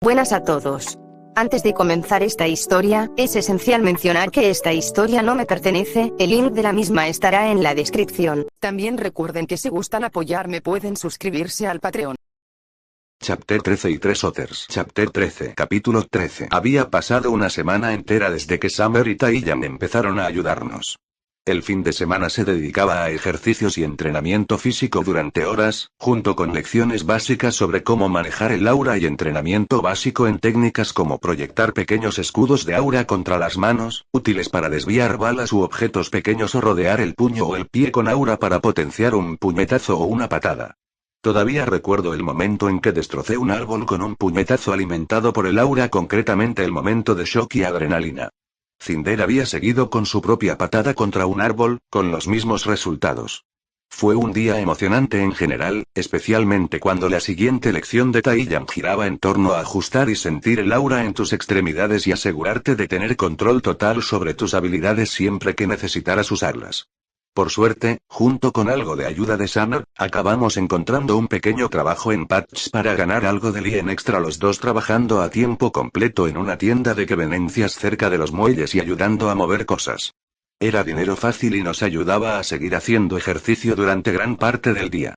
Buenas a todos. Antes de comenzar esta historia, es esencial mencionar que esta historia no me pertenece, el link de la misma estará en la descripción. También recuerden que si gustan apoyarme pueden suscribirse al Patreon. Chapter 13 y 3 Others. Chapter 13. Capítulo 13. Había pasado una semana entera desde que Summer y Taiyang empezaron a ayudarnos. El fin de semana se dedicaba a ejercicios y entrenamiento físico durante horas, junto con lecciones básicas sobre cómo manejar el aura y entrenamiento básico en técnicas como proyectar pequeños escudos de aura contra las manos, útiles para desviar balas u objetos pequeños o rodear el puño o el pie con aura para potenciar un puñetazo o una patada. Todavía recuerdo el momento en que destrocé un árbol con un puñetazo alimentado por el aura, concretamente el momento de shock y adrenalina. Cinder había seguido con su propia patada contra un árbol, con los mismos resultados. Fue un día emocionante en general, especialmente cuando la siguiente lección de Taiyang giraba en torno a ajustar y sentir el aura en tus extremidades y asegurarte de tener control total sobre tus habilidades siempre que necesitaras usarlas. Por suerte, junto con algo de ayuda de Summer, acabamos encontrando un pequeño trabajo en Patch para ganar algo de lien extra, los dos trabajando a tiempo completo en una tienda de conveniencias cerca de los muelles y ayudando a mover cosas. Era dinero fácil y nos ayudaba a seguir haciendo ejercicio durante gran parte del día.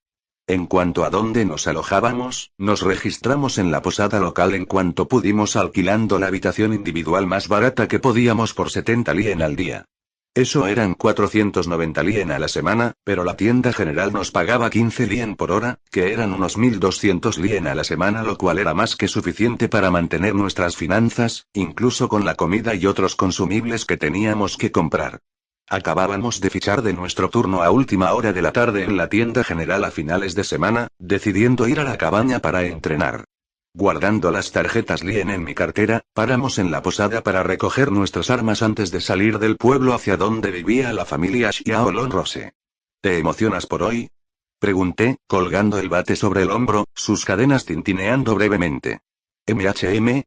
En cuanto a dónde nos alojábamos, nos registramos en la posada local en cuanto pudimos, alquilando la habitación individual más barata que podíamos por 70 lien al día. Eso eran 490 lien a la semana, pero la tienda general nos pagaba 15 lien por hora, que eran unos 1200 lien a la semana, lo cual era más que suficiente para mantener nuestras finanzas, incluso con la comida y otros consumibles que teníamos que comprar. Acabábamos de fichar de nuestro turno a última hora de la tarde en la tienda general a finales de semana, decidiendo ir a la cabaña para entrenar. Guardando las tarjetas lien en mi cartera, paramos en la posada para recoger nuestras armas antes de salir del pueblo hacia donde vivía la familia Xiaolong Rose. ¿Te emocionas por hoy?, pregunté, colgando el bate sobre el hombro, sus cadenas tintineando brevemente.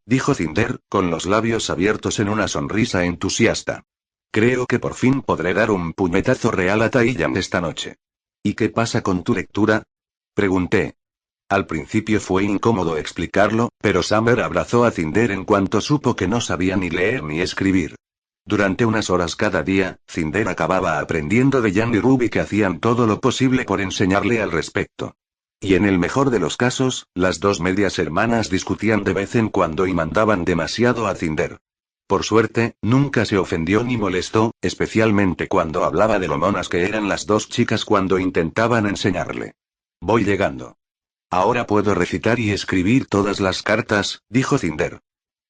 Dijo Cinder, con los labios abiertos en una sonrisa entusiasta. Creo que por fin podré dar un puñetazo real a Taiyang esta noche. ¿Y qué pasa con tu lectura?, pregunté. Al principio fue incómodo explicarlo, pero Summer abrazó a Cinder en cuanto supo que no sabía ni leer ni escribir. Durante unas horas cada día, Cinder acababa aprendiendo de Jan y Ruby, que hacían todo lo posible por enseñarle al respecto. Y en el mejor de los casos, las dos medias hermanas discutían de vez en cuando y mandaban demasiado a Cinder. Por suerte, nunca se ofendió ni molestó, especialmente cuando hablaba de lo monas que eran las dos chicas cuando intentaban enseñarle. Voy llegando. Ahora puedo recitar y escribir todas las cartas, dijo Cinder.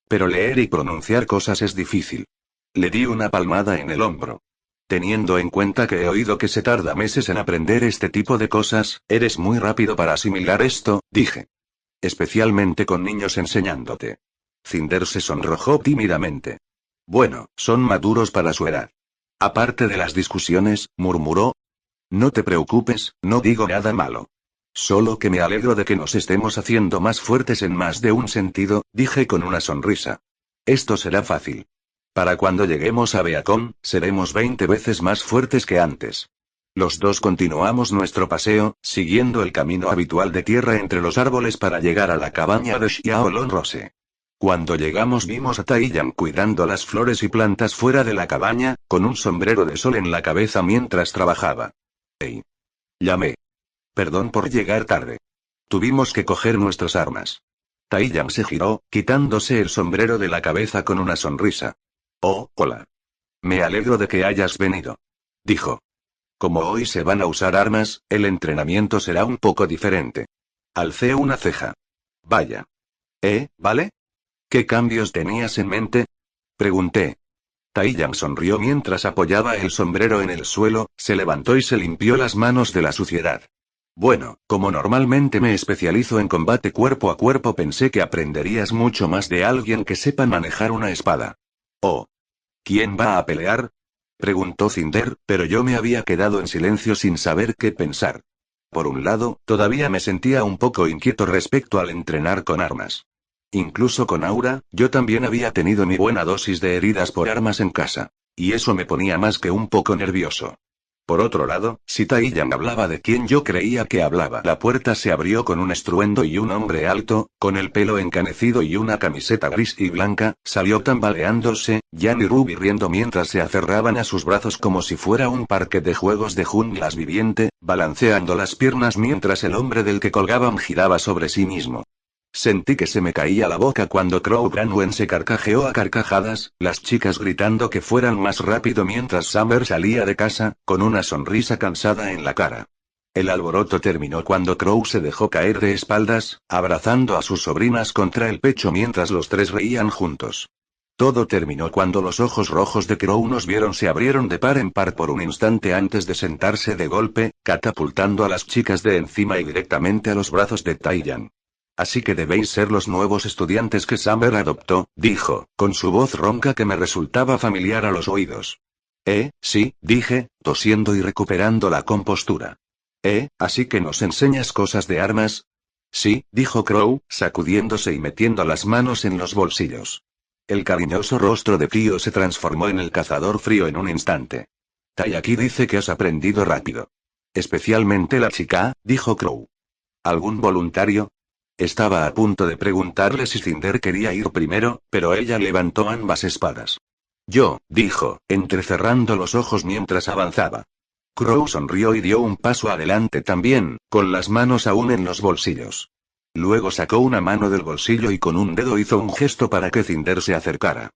Pero leer y pronunciar cosas es difícil. Le di una palmada en el hombro. Teniendo en cuenta que he oído que se tarda meses en aprender este tipo de cosas, eres muy rápido para asimilar esto, dije. Especialmente con niños enseñándote. Cinder se sonrojó tímidamente. Bueno, son maduros para su edad. Aparte de las discusiones, murmuró. No te preocupes, no digo nada malo. Solo que me alegro de que nos estemos haciendo más fuertes en más de un sentido, dije con una sonrisa. Esto será fácil. Para cuando lleguemos a Beacon, seremos 20 veces más fuertes que antes. Los dos continuamos nuestro paseo, siguiendo el camino habitual de tierra entre los árboles para llegar a la cabaña de Xiaolong Rose. Cuando llegamos vimos a Taiyang cuidando las flores y plantas fuera de la cabaña, con un sombrero de sol en la cabeza mientras trabajaba. ¡Hey! Llamé. Perdón por llegar tarde. Tuvimos que coger nuestras armas. Taiyang se giró, quitándose el sombrero de la cabeza con una sonrisa. Oh, hola. Me alegro de que hayas venido. Dijo. Como hoy se van a usar armas, el entrenamiento será un poco diferente. Alcé una ceja. Vaya. ¿Vale? ¿Qué cambios tenías en mente?, pregunté. Taiyang sonrió mientras apoyaba el sombrero en el suelo, se levantó y se limpió las manos de la suciedad. Bueno, como normalmente me especializo en combate cuerpo a cuerpo, pensé que aprenderías mucho más de alguien que sepa manejar una espada. Oh. ¿Quién va a pelear?, preguntó Cinder, pero yo me había quedado en silencio sin saber qué pensar. Por un lado, todavía me sentía un poco inquieto respecto al entrenar con armas. Incluso con aura, yo también había tenido mi buena dosis de heridas por armas en casa. Y eso me ponía más que un poco nervioso. Por otro lado, si Taiyang hablaba de quien yo creía que hablaba, la puerta se abrió con un estruendo y un hombre alto, con el pelo encanecido y una camiseta gris y blanca, salió tambaleándose, Yan y Ruby riendo mientras se aferraban a sus brazos como si fuera un parque de juegos de junglas viviente, balanceando las piernas mientras el hombre del que colgaban giraba sobre sí mismo. Sentí que se me caía la boca cuando Crow Branwen se carcajeó a carcajadas, las chicas gritando que fueran más rápido mientras Summer salía de casa, con una sonrisa cansada en la cara. El alboroto terminó cuando Crow se dejó caer de espaldas, abrazando a sus sobrinas contra el pecho mientras los tres reían juntos. Todo terminó cuando los ojos rojos de Crow nos vieron se abrieron de par en par por un instante antes de sentarse de golpe, catapultando a las chicas de encima y directamente a los brazos de Taiyang. Así que debéis ser los nuevos estudiantes que Summer adoptó, dijo, con su voz ronca que me resultaba familiar a los oídos. Sí, dije, tosiendo y recuperando la compostura. ¿Así que nos enseñas cosas de armas? Sí, dijo Crow, sacudiéndose y metiendo las manos en los bolsillos. El cariñoso rostro de Kyo se transformó en el cazador frío en un instante. Taiyaki dice que has aprendido rápido. Especialmente la chica, dijo Crow. ¿Algún voluntario? Estaba a punto de preguntarle si Cinder quería ir primero, pero ella levantó ambas espadas. Yo, dijo, entrecerrando los ojos mientras avanzaba. Crow sonrió y dio un paso adelante también, con las manos aún en los bolsillos. Luego sacó una mano del bolsillo y con un dedo hizo un gesto para que Cinder se acercara.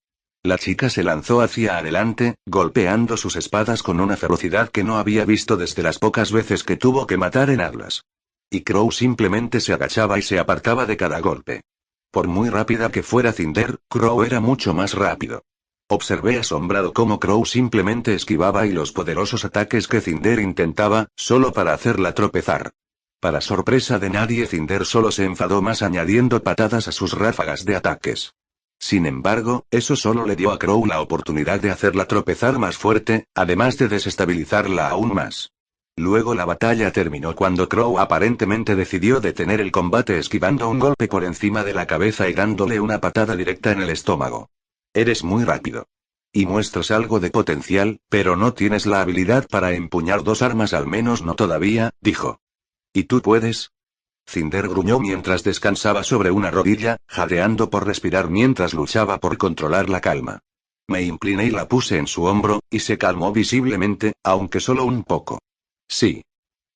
La chica se lanzó hacia adelante, golpeando sus espadas con una ferocidad que no había visto desde las pocas veces que tuvo que matar en Atlas. Y Crow simplemente se agachaba y se apartaba de cada golpe. Por muy rápida que fuera Cinder, Crow era mucho más rápido. Observé asombrado cómo Crow simplemente esquivaba y los poderosos ataques que Cinder intentaba, solo para hacerla tropezar. Para sorpresa de nadie, Cinder solo se enfadó más añadiendo patadas a sus ráfagas de ataques. Sin embargo, eso solo le dio a Crow la oportunidad de hacerla tropezar más fuerte, además de desestabilizarla aún más. Luego la batalla terminó cuando Crow aparentemente decidió detener el combate esquivando un golpe por encima de la cabeza y dándole una patada directa en el estómago. Eres muy rápido. Y muestras algo de potencial, pero no tienes la habilidad para empuñar dos armas, al menos no todavía, dijo. ¿Y tú puedes? Cinder gruñó mientras descansaba sobre una rodilla, jadeando por respirar mientras luchaba por controlar la calma. Me incliné y la puse en su hombro, y se calmó visiblemente, aunque solo un poco. Sí.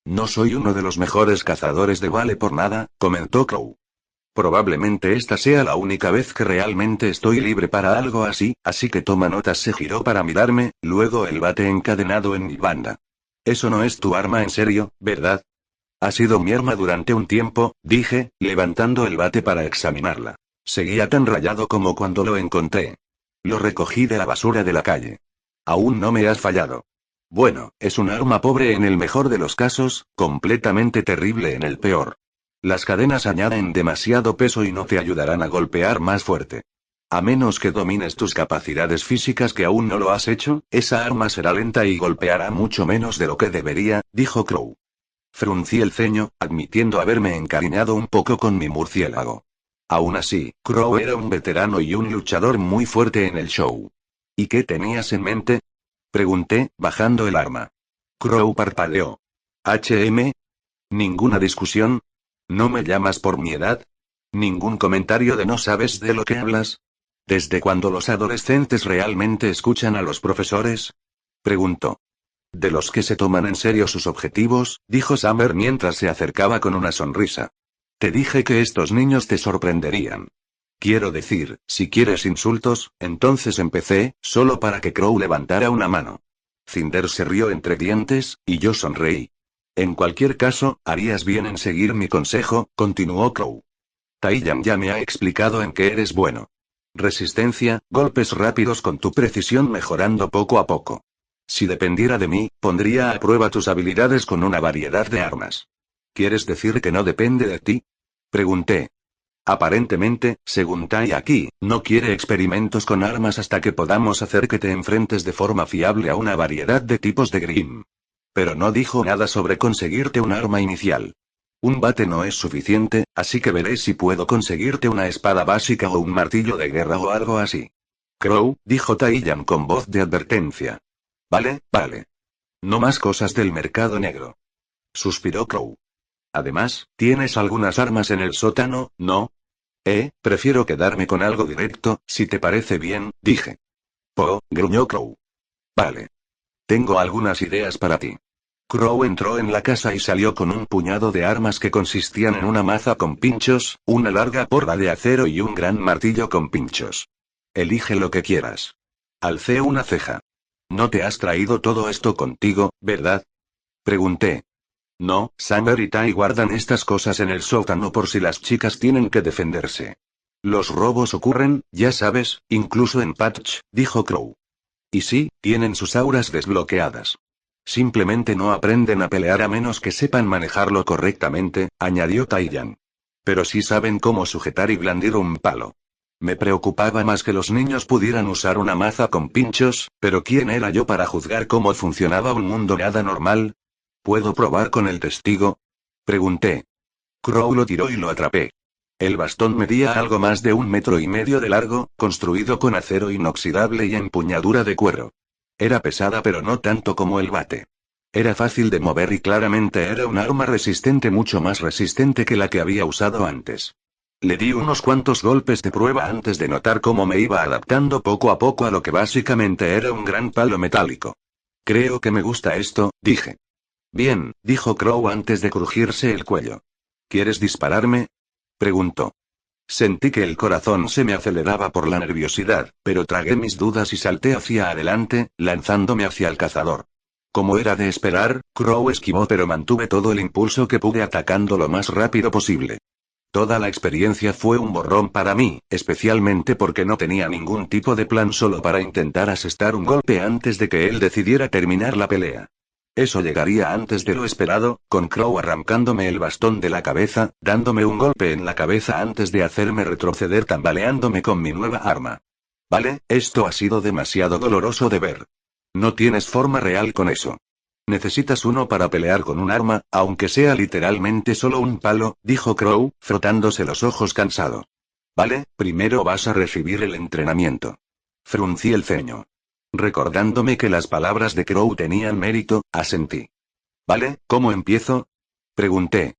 No soy uno de los mejores cazadores de Vale por nada, comentó Crow. Probablemente esta sea la única vez que realmente estoy libre para algo así, así que toma notas. Se giró para mirarme, luego el bate encadenado en mi banda. Eso no es tu arma en serio, ¿verdad? Ha sido mi arma durante un tiempo, dije, levantando el bate para examinarla. Seguía tan rayado como cuando lo encontré. Lo recogí de la basura de la calle. Aún no me has fallado. Bueno, es un arma pobre en el mejor de los casos, completamente terrible en el peor. Las cadenas añaden demasiado peso y no te ayudarán a golpear más fuerte. A menos que domines tus capacidades físicas, que aún no lo has hecho, esa arma será lenta y golpeará mucho menos de lo que debería, dijo Crow. Fruncí el ceño, admitiendo haberme encariñado un poco con mi murciélago. Aún así, Crow era un veterano y un luchador muy fuerte en el show. ¿Y qué tenías en mente? Pregunté, bajando el arma. Crow parpadeó. ¿Ninguna discusión? ¿No me llamas por mi edad? ¿Ningún comentario de no sabes de lo que hablas? ¿Desde cuándo los adolescentes realmente escuchan a los profesores? Preguntó. De los que se toman en serio sus objetivos, dijo Summer mientras se acercaba con una sonrisa. Te dije que estos niños te sorprenderían. Quiero decir, si quieres insultos, entonces empecé, solo para que Crow levantara una mano. Cinder se rió entre dientes, y yo sonreí. En cualquier caso, harías bien en seguir mi consejo, continuó Crow. Taiyang ya me ha explicado en qué eres bueno. Resistencia, golpes rápidos con tu precisión mejorando poco a poco. Si dependiera de mí, pondría a prueba tus habilidades con una variedad de armas. ¿Quieres decir que no depende de ti? Pregunté. Aparentemente, según Taiyaki, no quiere experimentos con armas hasta que podamos hacer que te enfrentes de forma fiable a una variedad de tipos de Grimm. Pero no dijo nada sobre conseguirte un arma inicial. Un bate no es suficiente, así que veré si puedo conseguirte una espada básica o un martillo de guerra o algo así. Crow, dijo Taiyang con voz de advertencia. Vale. No más cosas del mercado negro. Suspiró Crow. Además, tienes algunas armas en el sótano, ¿no? Prefiero quedarme con algo directo, si te parece bien, dije. Gruñó Crow. Vale. Tengo algunas ideas para ti. Crow entró en la casa y salió con un puñado de armas que consistían en una maza con pinchos, una larga porra de acero y un gran martillo con pinchos. Elige lo que quieras. Alcé una ceja. No te has traído todo esto contigo, ¿verdad? Pregunté. No, Summer y Tai guardan estas cosas en el sótano por si las chicas tienen que defenderse. Los robos ocurren, ya sabes, incluso en Patch, dijo Crow. Y sí, tienen sus auras desbloqueadas. Simplemente no aprenden a pelear a menos que sepan manejarlo correctamente, añadió Taiyan. Pero sí saben cómo sujetar y blandir un palo. Me preocupaba más que los niños pudieran usar una maza con pinchos, pero ¿quién era yo para juzgar cómo funcionaba un mundo nada normal? ¿Puedo probar con el testigo? Pregunté. Crow lo tiró y lo atrapé. El bastón medía algo más de 1,5 metros de largo, construido con acero inoxidable y empuñadura de cuero. Era pesada pero no tanto como el bate. Era fácil de mover y claramente era un arma resistente, mucho más resistente que la que había usado antes. Le di unos cuantos golpes de prueba antes de notar cómo me iba adaptando poco a poco a lo que básicamente era un gran palo metálico. Creo que me gusta esto, dije. Bien, dijo Crow antes de crujirse el cuello. ¿Quieres dispararme? Preguntó. Sentí que el corazón se me aceleraba por la nerviosidad, pero tragué mis dudas y salté hacia adelante, lanzándome hacia el cazador. Como era de esperar, Crow esquivó pero mantuve todo el impulso que pude atacando lo más rápido posible. Toda la experiencia fue un borrón para mí, especialmente porque no tenía ningún tipo de plan solo para intentar asestar un golpe antes de que él decidiera terminar la pelea. Eso llegaría antes de lo esperado, con Crow arrancándome el bastón de la cabeza, dándome un golpe en la cabeza antes de hacerme retroceder tambaleándome con mi nueva arma. Vale, esto ha sido demasiado doloroso de ver. No tienes forma real con eso. Necesitas uno para pelear con un arma, aunque sea literalmente solo un palo, dijo Crow, frotándose los ojos cansado. Vale, primero vas a recibir el entrenamiento. Fruncí el ceño. Recordándome que las palabras de Crow tenían mérito, asentí. Vale, ¿cómo empiezo? Pregunté.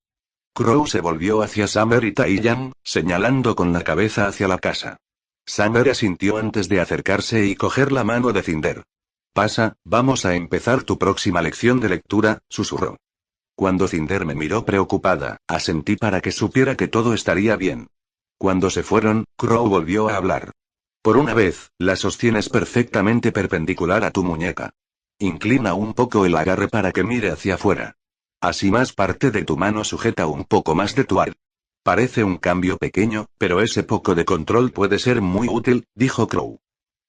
Crow se volvió hacia Summer y Taiyan, señalando con la cabeza hacia la casa. Summer asintió antes de acercarse y coger la mano de Cinder. Pasa, vamos a empezar tu próxima lección de lectura, susurró. Cuando Cinder me miró preocupada, asentí para que supiera que todo estaría bien. Cuando se fueron, Crow volvió a hablar. Por una vez, la sostienes perfectamente perpendicular a tu muñeca. Inclina un poco el agarre para que mire hacia afuera. Así más parte de tu mano sujeta un poco más de tu ar. Parece un cambio pequeño, pero ese poco de control puede ser muy útil, dijo Crow.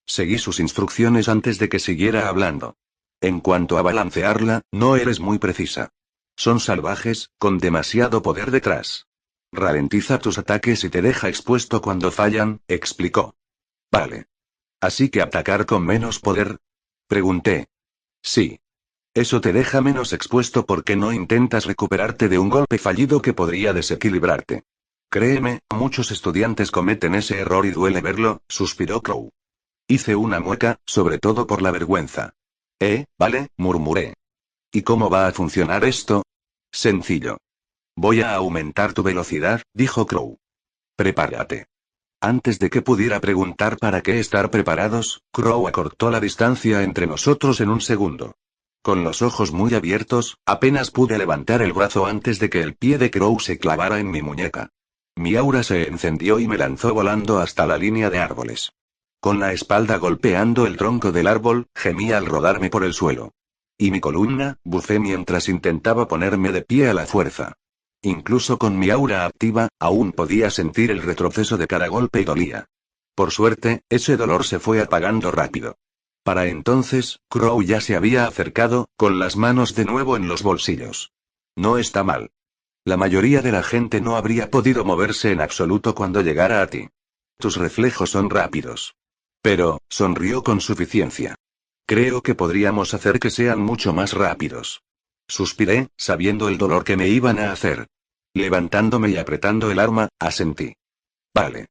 Seguí sus instrucciones antes de que siguiera hablando. En cuanto a balancearla, no eres muy precisa. Son salvajes, con demasiado poder detrás. Ralentiza tus ataques y te deja expuesto cuando fallan, explicó. Vale. ¿Así que atacar con menos poder? Pregunté. Sí. Eso te deja menos expuesto porque no intentas recuperarte de un golpe fallido que podría desequilibrarte. Créeme, muchos estudiantes cometen ese error y duele verlo, suspiró Crow. Hice una mueca, sobre todo por la vergüenza. Vale, murmuré. ¿Y cómo va a funcionar esto? Sencillo. Voy a aumentar tu velocidad, dijo Crow. Prepárate. Antes de que pudiera preguntar para qué estar preparados, Crow acortó la distancia entre nosotros en un segundo. Con los ojos muy abiertos, apenas pude levantar el brazo antes de que el pie de Crow se clavara en mi muñeca. Mi aura se encendió y me lanzó volando hasta la línea de árboles. Con la espalda golpeando el tronco del árbol, gemí al rodarme por el suelo. Y mi columna, bufé mientras intentaba ponerme de pie a la fuerza. Incluso con mi aura activa, aún podía sentir el retroceso de cada golpe y dolía. Por suerte, ese dolor se fue apagando rápido. Para entonces, Crow ya se había acercado, con las manos de nuevo en los bolsillos. No está mal. La mayoría de la gente no habría podido moverse en absoluto cuando llegara a ti. Tus reflejos son rápidos. Pero, sonrió con suficiencia. Creo que podríamos hacer que sean mucho más rápidos. Suspiré, sabiendo el dolor que me iban a hacer. Levantándome y apretando el arma, asentí. Vale.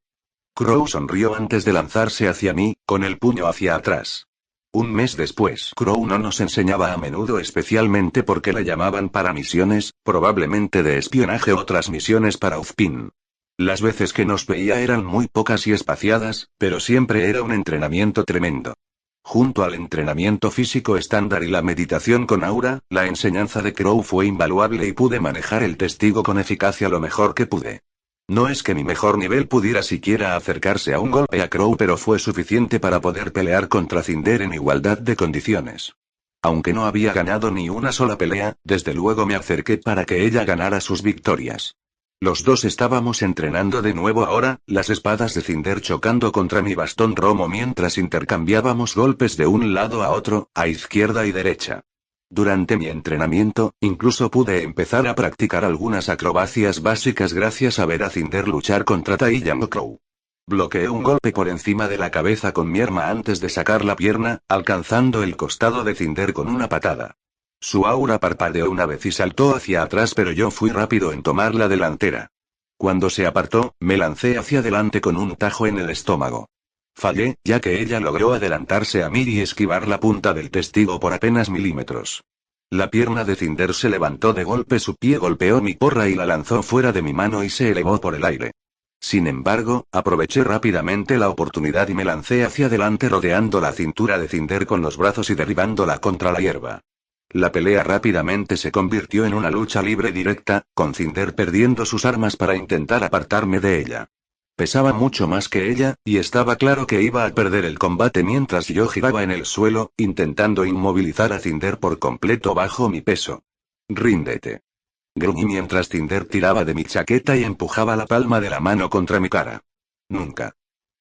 Crow sonrió antes de lanzarse hacia mí, con el puño hacia atrás. Un mes después, Crow no nos enseñaba a menudo, especialmente porque la llamaban para misiones, probablemente de espionaje o otras misiones para Uzpin. Las veces que nos veía eran muy pocas y espaciadas, pero siempre era un entrenamiento tremendo. Junto al entrenamiento físico estándar y la meditación con aura, la enseñanza de Crow fue invaluable y pude manejar el testigo con eficacia lo mejor que pude. No es que mi mejor nivel pudiera siquiera acercarse a un golpe a Crow, pero fue suficiente para poder pelear contra Cinder en igualdad de condiciones. Aunque no había ganado ni una sola pelea, desde luego me acerqué para que ella ganara sus victorias. Los dos estábamos entrenando de nuevo ahora, las espadas de Cinder chocando contra mi bastón romo mientras intercambiábamos golpes de un lado a otro, a izquierda y derecha. Durante mi entrenamiento, incluso pude empezar a practicar algunas acrobacias básicas gracias a ver a Cinder luchar contra Taiyang o Crow. Bloqueé un golpe por encima de la cabeza con mi arma antes de sacar la pierna, alcanzando el costado de Cinder con una patada. Su aura parpadeó una vez y saltó hacia atrás, pero yo fui rápido en tomar la delantera. Cuando se apartó, me lancé hacia adelante con un tajo en el estómago. Fallé, ya que ella logró adelantarse a mí y esquivar la punta del testigo por apenas milímetros. La pierna de Cinder se levantó de golpe, su pie golpeó mi porra y la lanzó fuera de mi mano y se elevó por el aire. Sin embargo, aproveché rápidamente la oportunidad y me lancé hacia adelante rodeando la cintura de Cinder con los brazos y derribándola contra la hierba. La pelea rápidamente se convirtió en una lucha libre directa, con Cinder perdiendo sus armas para intentar apartarme de ella. Pesaba mucho más que ella, y estaba claro que iba a perder el combate mientras yo giraba en el suelo, intentando inmovilizar a Cinder por completo bajo mi peso. «Ríndete», gruñí mientras Cinder tiraba de mi chaqueta y empujaba la palma de la mano contra mi cara. «Nunca».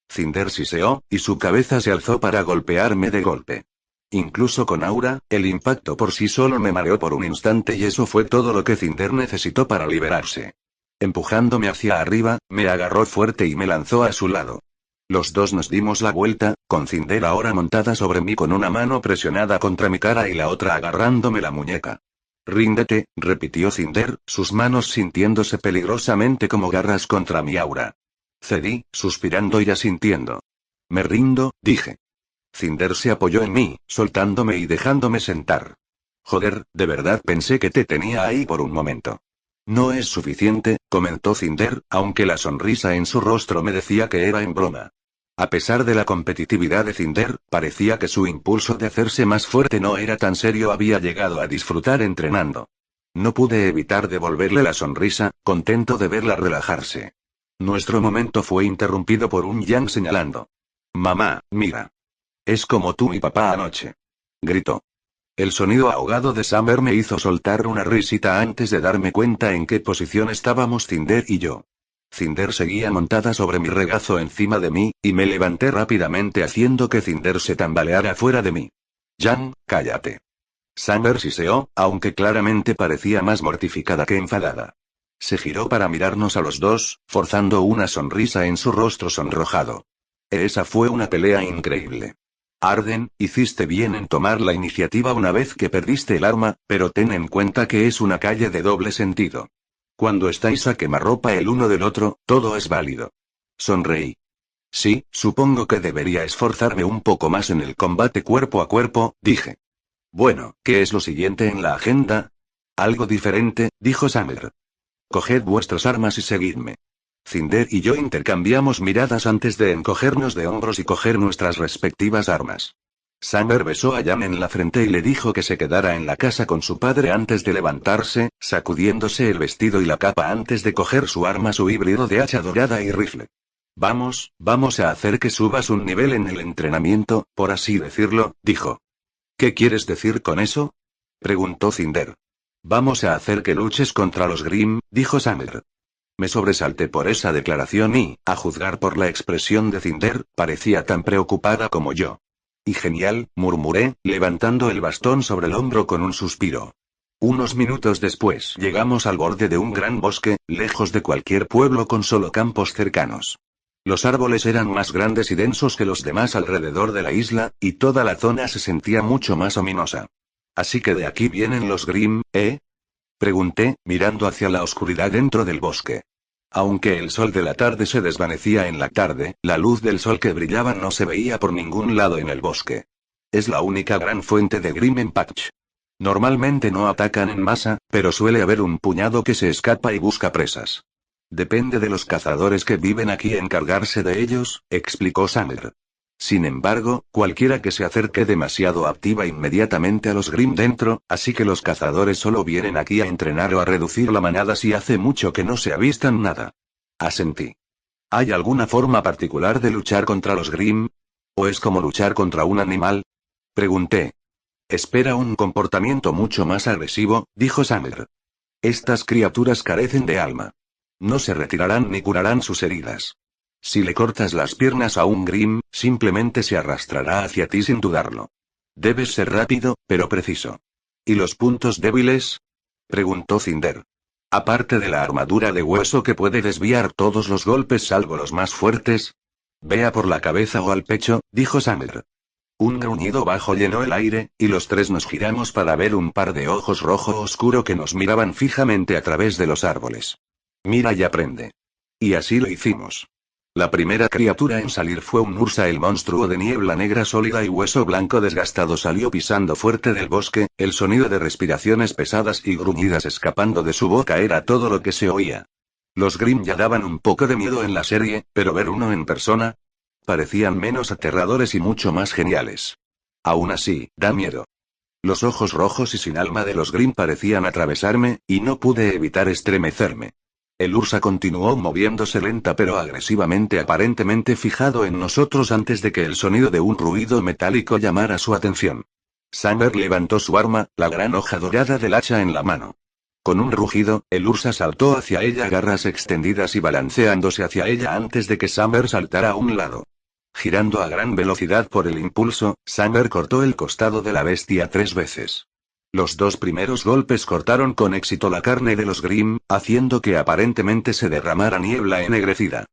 Cinder siseó, y su cabeza se alzó para golpearme de golpe. Incluso con aura, el impacto por sí solo me mareó por un instante y eso fue todo lo que Cinder necesitó para liberarse. Empujándome hacia arriba, me agarró fuerte y me lanzó a su lado. Los dos nos dimos la vuelta, con Cinder ahora montada sobre mí con una mano presionada contra mi cara y la otra agarrándome la muñeca. «Ríndete», repitió Cinder, sus manos sintiéndose peligrosamente como garras contra mi aura. Cedí, suspirando y asintiendo. «Me rindo», dije. Cinder se apoyó en mí, soltándome y dejándome sentar. «Joder, de verdad pensé que te tenía ahí por un momento». «No es suficiente», comentó Cinder, aunque la sonrisa en su rostro me decía que era en broma. A pesar de la competitividad de Cinder, parecía que su impulso de hacerse más fuerte no era tan serio. Había llegado a disfrutar entrenando. No pude evitar devolverle la sonrisa, contento de verla relajarse. Nuestro momento fue interrumpido por un Yang señalando. «Mamá, mira. Es como tú y papá anoche», gritó. El sonido ahogado de Summer me hizo soltar una risita antes de darme cuenta en qué posición estábamos Cinder y yo. Cinder seguía montada sobre mi regazo encima de mí, y me levanté rápidamente haciendo que Cinder se tambaleara fuera de mí. «Yang, cállate». Summer siseó, aunque claramente parecía más mortificada que enfadada. Se giró para mirarnos a los dos, forzando una sonrisa en su rostro sonrojado. Esa fue una pelea increíble. Arden, hiciste bien en tomar la iniciativa una vez que perdiste el arma, pero ten en cuenta que es una calle de doble sentido. Cuando estáis a quemarropa el uno del otro, todo es válido. Sonreí. Sí, supongo que debería esforzarme un poco más en el combate cuerpo a cuerpo, dije. Bueno, ¿qué es lo siguiente en la agenda? Algo diferente, dijo Summer. Coged vuestras armas y seguidme. Cinder y yo intercambiamos miradas antes de encogernos de hombros y coger nuestras respectivas armas. Summer besó a Jan en la frente y le dijo que se quedara en la casa con su padre antes de levantarse, sacudiéndose el vestido y la capa antes de coger su arma, su híbrido de hacha dorada y rifle. Vamos a hacer que subas un nivel en el entrenamiento, por así decirlo, dijo. ¿Qué quieres decir con eso?, preguntó Cinder. Vamos a hacer que luches contra los Grimm, dijo Summer. Me sobresalté por esa declaración y, a juzgar por la expresión de Cinder, parecía tan preocupada como yo. Y genial, murmuré, levantando el bastón sobre el hombro con un suspiro. Unos minutos después llegamos al borde de un gran bosque, lejos de cualquier pueblo con solo campos cercanos. Los árboles eran más grandes y densos que los demás alrededor de la isla, y toda la zona se sentía mucho más ominosa. Así que de aquí vienen los Grimm, ¿eh? Pregunté, mirando hacia la oscuridad dentro del bosque. Aunque el sol de la tarde se desvanecía en la tarde, la luz del sol que brillaba no se veía por ningún lado en el bosque. es la única gran fuente de Grim en Patch. Normalmente no atacan en masa, pero suele haber un puñado que se escapa y busca presas. Depende de los cazadores que viven aquí encargarse de ellos, explicó Summer. Sin embargo, cualquiera que se acerque demasiado activa inmediatamente a los Grim dentro, así que los cazadores solo vienen aquí a entrenar o a reducir la manada si hace mucho que no se avistan nada. Asentí. ¿Hay alguna forma particular de luchar contra los Grim? ¿O es como luchar contra un animal? Pregunté. Espera un comportamiento mucho más agresivo, dijo Summer. Estas criaturas carecen de alma. No se retirarán ni curarán sus heridas. Si le cortas las piernas a un Grim, simplemente se arrastrará hacia ti sin dudarlo. Debes ser rápido, pero preciso. ¿Y los puntos débiles? Preguntó Cinder. Aparte de la armadura de hueso que puede desviar todos los golpes salvo los más fuertes. Vea por la cabeza o al pecho, dijo Summer. Un gruñido bajo llenó el aire, y los tres nos giramos para ver un par de ojos rojo oscuro que nos miraban fijamente a través de los árboles. Mira y aprende. Y así lo hicimos. La primera criatura en salir fue un Ursa, el monstruo de niebla negra sólida y hueso blanco desgastado salió pisando fuerte del bosque, el sonido de respiraciones pesadas y gruñidas escapando de su boca era todo lo que se oía. Los Grim ya daban un poco de miedo en la serie, pero ver uno en persona, parecían menos aterradores y mucho más geniales. Aún así, da miedo. Los ojos rojos y sin alma de los Grim parecían atravesarme, y no pude evitar estremecerme. El Ursa continuó moviéndose lenta pero agresivamente, aparentemente fijado en nosotros antes de que el sonido de un ruido metálico llamara su atención. Summer levantó su arma, la gran hoja dorada del hacha en la mano. Con un rugido, el Ursa saltó hacia ella, garras extendidas y balanceándose hacia ella antes de que Summer saltara a un lado. Girando a gran velocidad por el impulso, Summer cortó el costado de la bestia 3 veces. Los 2 primeros golpes cortaron con éxito la carne de los Grim, haciendo que aparentemente se derramara niebla ennegrecida.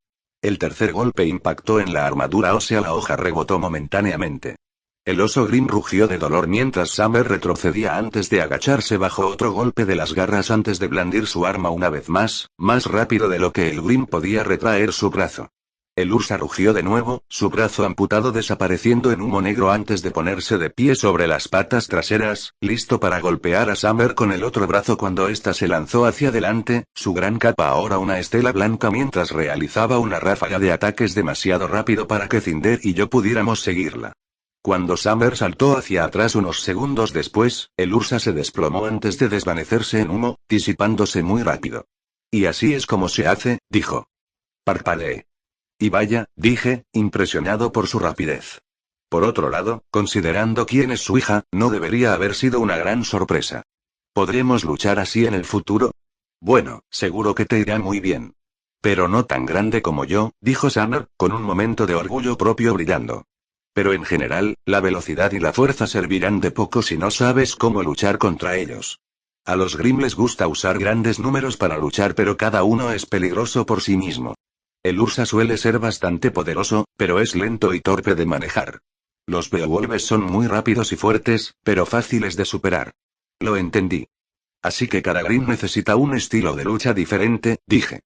El tercer golpe impactó en la armadura ósea, la hoja rebotó momentáneamente. El oso Grim rugió de dolor mientras Summer retrocedía antes de agacharse bajo otro golpe de las garras antes de blandir su arma una vez más rápido de lo que el Grim podía retraer su brazo. El Ursa rugió de nuevo, su brazo amputado desapareciendo en humo negro antes de ponerse de pie sobre las patas traseras, listo para golpear a Summer con el otro brazo cuando ésta se lanzó hacia adelante, su gran capa ahora una estela blanca mientras realizaba una ráfaga de ataques demasiado rápido para que Cinder y yo pudiéramos seguirla. Cuando Summer saltó hacia atrás unos segundos después, el Ursa se desplomó antes de desvanecerse en humo, disipándose muy rápido. Y así es como se hace, dijo. Parpadeé. Y vaya, dije, impresionado por su rapidez. Por otro lado, considerando quién es su hija, no debería haber sido una gran sorpresa. ¿Podremos luchar así en el futuro? Bueno, seguro que te irá muy bien. Pero no tan grande como yo, dijo Summer, con un momento de orgullo propio brillando. Pero en general, la velocidad y la fuerza servirán de poco si no sabes cómo luchar contra ellos. A los Grim les gusta usar grandes números para luchar, pero cada uno es peligroso por sí mismo. El Ursa suele ser bastante poderoso, pero es lento y torpe de manejar. Los Beowulfes son muy rápidos y fuertes, pero fáciles de superar. Lo entendí. Así que cada Grim necesita un estilo de lucha diferente, dije.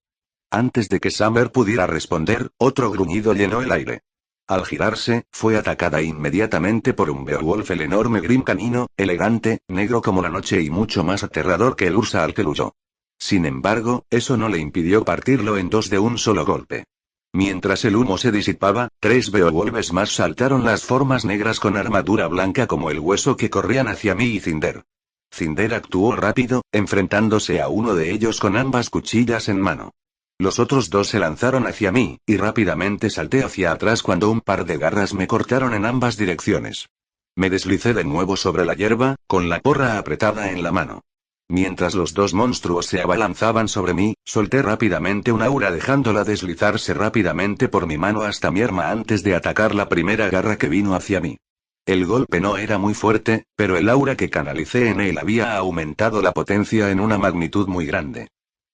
Antes de que Summer pudiera responder, otro gruñido llenó el aire. Al girarse, fue atacada inmediatamente por un Beowulf, el enorme Grim canino, elegante, negro como la noche y mucho más aterrador que el Ursa al que luchó. Sin embargo, eso no le impidió partirlo en 2 de un solo golpe. Mientras el humo se disipaba, 3 Beowulfes más saltaron, las formas negras con armadura blanca como el hueso que corrían hacia mí y Cinder. Cinder actuó rápido, enfrentándose a uno de ellos con ambas cuchillas en mano. Los otros 2 se lanzaron hacia mí, y rápidamente salté hacia atrás cuando un par de garras me cortaron en ambas direcciones. Me deslicé de nuevo sobre la hierba, con la porra apretada en la mano. Mientras los 2 monstruos se abalanzaban sobre mí, solté rápidamente un aura dejándola deslizarse rápidamente por mi mano hasta mi arma antes de atacar la primera garra que vino hacia mí. El golpe no era muy fuerte, pero el aura que canalicé en él había aumentado la potencia en una magnitud muy grande.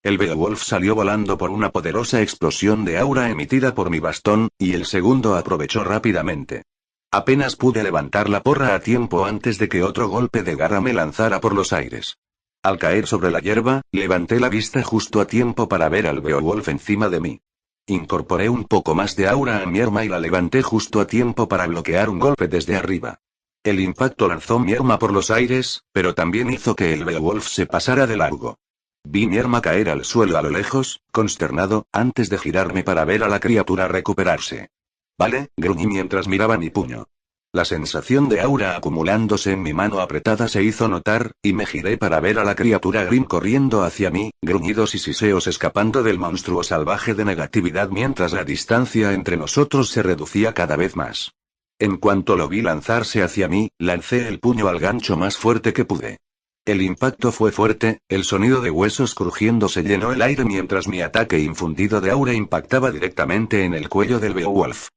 El Beowulf salió volando por una poderosa explosión de aura emitida por mi bastón, y el segundo aprovechó rápidamente. Apenas pude levantar la porra a tiempo antes de que otro golpe de garra me lanzara por los aires. Al caer sobre la hierba, levanté la vista justo a tiempo para ver al Beowulf encima de mí. Incorporé un poco más de aura a mi arma y la levanté justo a tiempo para bloquear un golpe desde arriba. El impacto lanzó mi arma por los aires, pero también hizo que el Beowulf se pasara de largo. Vi mi arma caer al suelo a lo lejos, consternado, antes de girarme para ver a la criatura recuperarse. Vale, gruñí mientras miraba mi puño. La sensación de aura acumulándose en mi mano apretada se hizo notar, y me giré para ver a la criatura Grim corriendo hacia mí, gruñidos y siseos escapando del monstruo salvaje de negatividad mientras la distancia entre nosotros se reducía cada vez más. En cuanto lo vi lanzarse hacia mí, lancé el puño al gancho más fuerte que pude. El impacto fue fuerte, el sonido de huesos crujiendo se llenó el aire mientras mi ataque infundido de aura impactaba directamente en el cuello del Beowulf.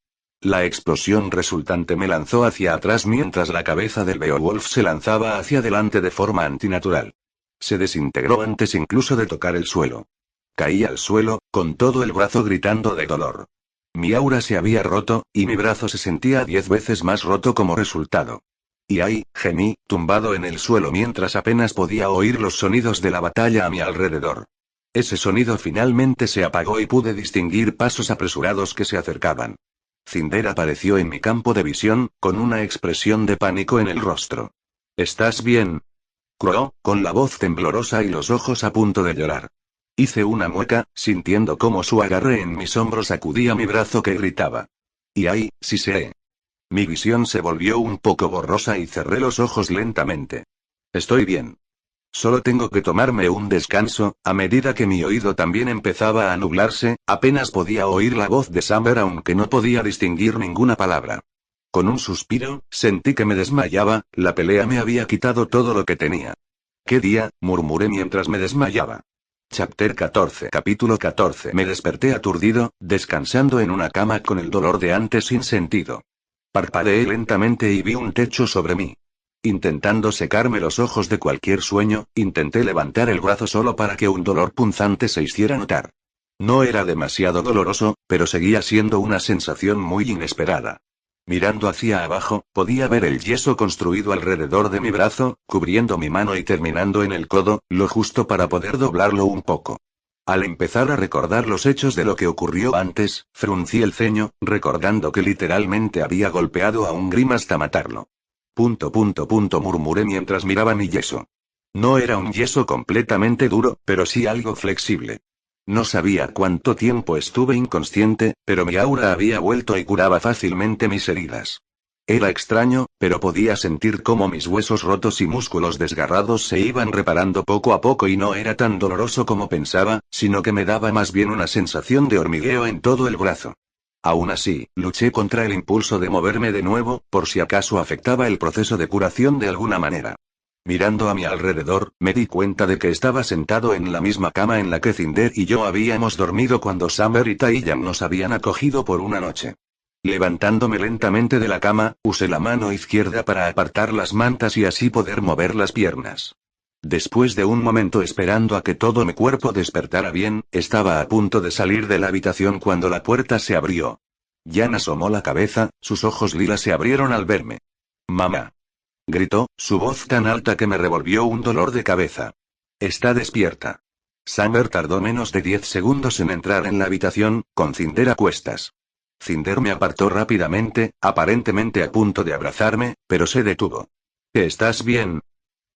La explosión resultante me lanzó hacia atrás mientras la cabeza del Beowulf se lanzaba hacia adelante de forma antinatural. Se desintegró antes incluso de tocar el suelo. Caí al suelo, con todo el brazo gritando de dolor. Mi aura se había roto, y mi brazo se sentía 10 veces más roto como resultado. Y ahí, gemí, tumbado en el suelo mientras apenas podía oír los sonidos de la batalla a mi alrededor. Ese sonido finalmente se apagó y pude distinguir pasos apresurados que se acercaban. Cinder apareció en mi campo de visión, con una expresión de pánico en el rostro. ¿Estás bien? Croó, con la voz temblorosa y los ojos a punto de llorar. Hice una mueca, sintiendo cómo su agarre en mis hombros sacudía mi brazo que gritaba. Y ahí, siseé. Mi visión se volvió un poco borrosa y cerré los ojos lentamente. Estoy bien. Solo tengo que tomarme un descanso. A medida que mi oído también empezaba a nublarse, apenas podía oír la voz de Summer aunque no podía distinguir ninguna palabra. Con un suspiro, sentí que me desmayaba, la pelea me había quitado todo lo que tenía. ¿Qué día?, murmuré mientras me desmayaba. Chapter 14. Capítulo 14. Me desperté aturdido, descansando en una cama con el dolor de antes sin sentido. Parpadeé lentamente y vi un techo sobre mí. Intentando secarme los ojos de cualquier sueño, intenté levantar el brazo solo para que un dolor punzante se hiciera notar. No era demasiado doloroso, pero seguía siendo una sensación muy inesperada. Mirando hacia abajo, podía ver el yeso construido alrededor de mi brazo, cubriendo mi mano y terminando en el codo, lo justo para poder doblarlo un poco. Al empezar a recordar los hechos de lo que ocurrió antes, fruncí el ceño, recordando que literalmente había golpeado a un Grim hasta matarlo. Murmuré mientras miraba mi yeso. No era un yeso completamente duro, pero sí algo flexible. No sabía cuánto tiempo estuve inconsciente, pero mi aura había vuelto y curaba fácilmente mis heridas. Era extraño, pero podía sentir cómo mis huesos rotos y músculos desgarrados se iban reparando poco a poco y no era tan doloroso como pensaba, sino que me daba más bien una sensación de hormigueo en todo el brazo. Aún así, luché contra el impulso de moverme de nuevo, por si acaso afectaba el proceso de curación de alguna manera. Mirando a mi alrededor, me di cuenta de que estaba sentado en la misma cama en la que Cinder y yo habíamos dormido cuando Summer y Taiyang nos habían acogido por una noche. Levantándome lentamente de la cama, usé la mano izquierda para apartar las mantas y así poder mover las piernas. Después de un momento esperando a que todo mi cuerpo despertara bien, estaba a punto de salir de la habitación cuando la puerta se abrió. Jan asomó la cabeza, sus ojos lilas se abrieron al verme. «¡Mamá!», gritó, su voz tan alta que me revolvió un dolor de cabeza. «Está despierta». Summer tardó menos de 10 segundos en entrar en la habitación, con Cinder a cuestas. Cinder me apartó rápidamente, aparentemente a punto de abrazarme, pero se detuvo. «¿Estás bien?»,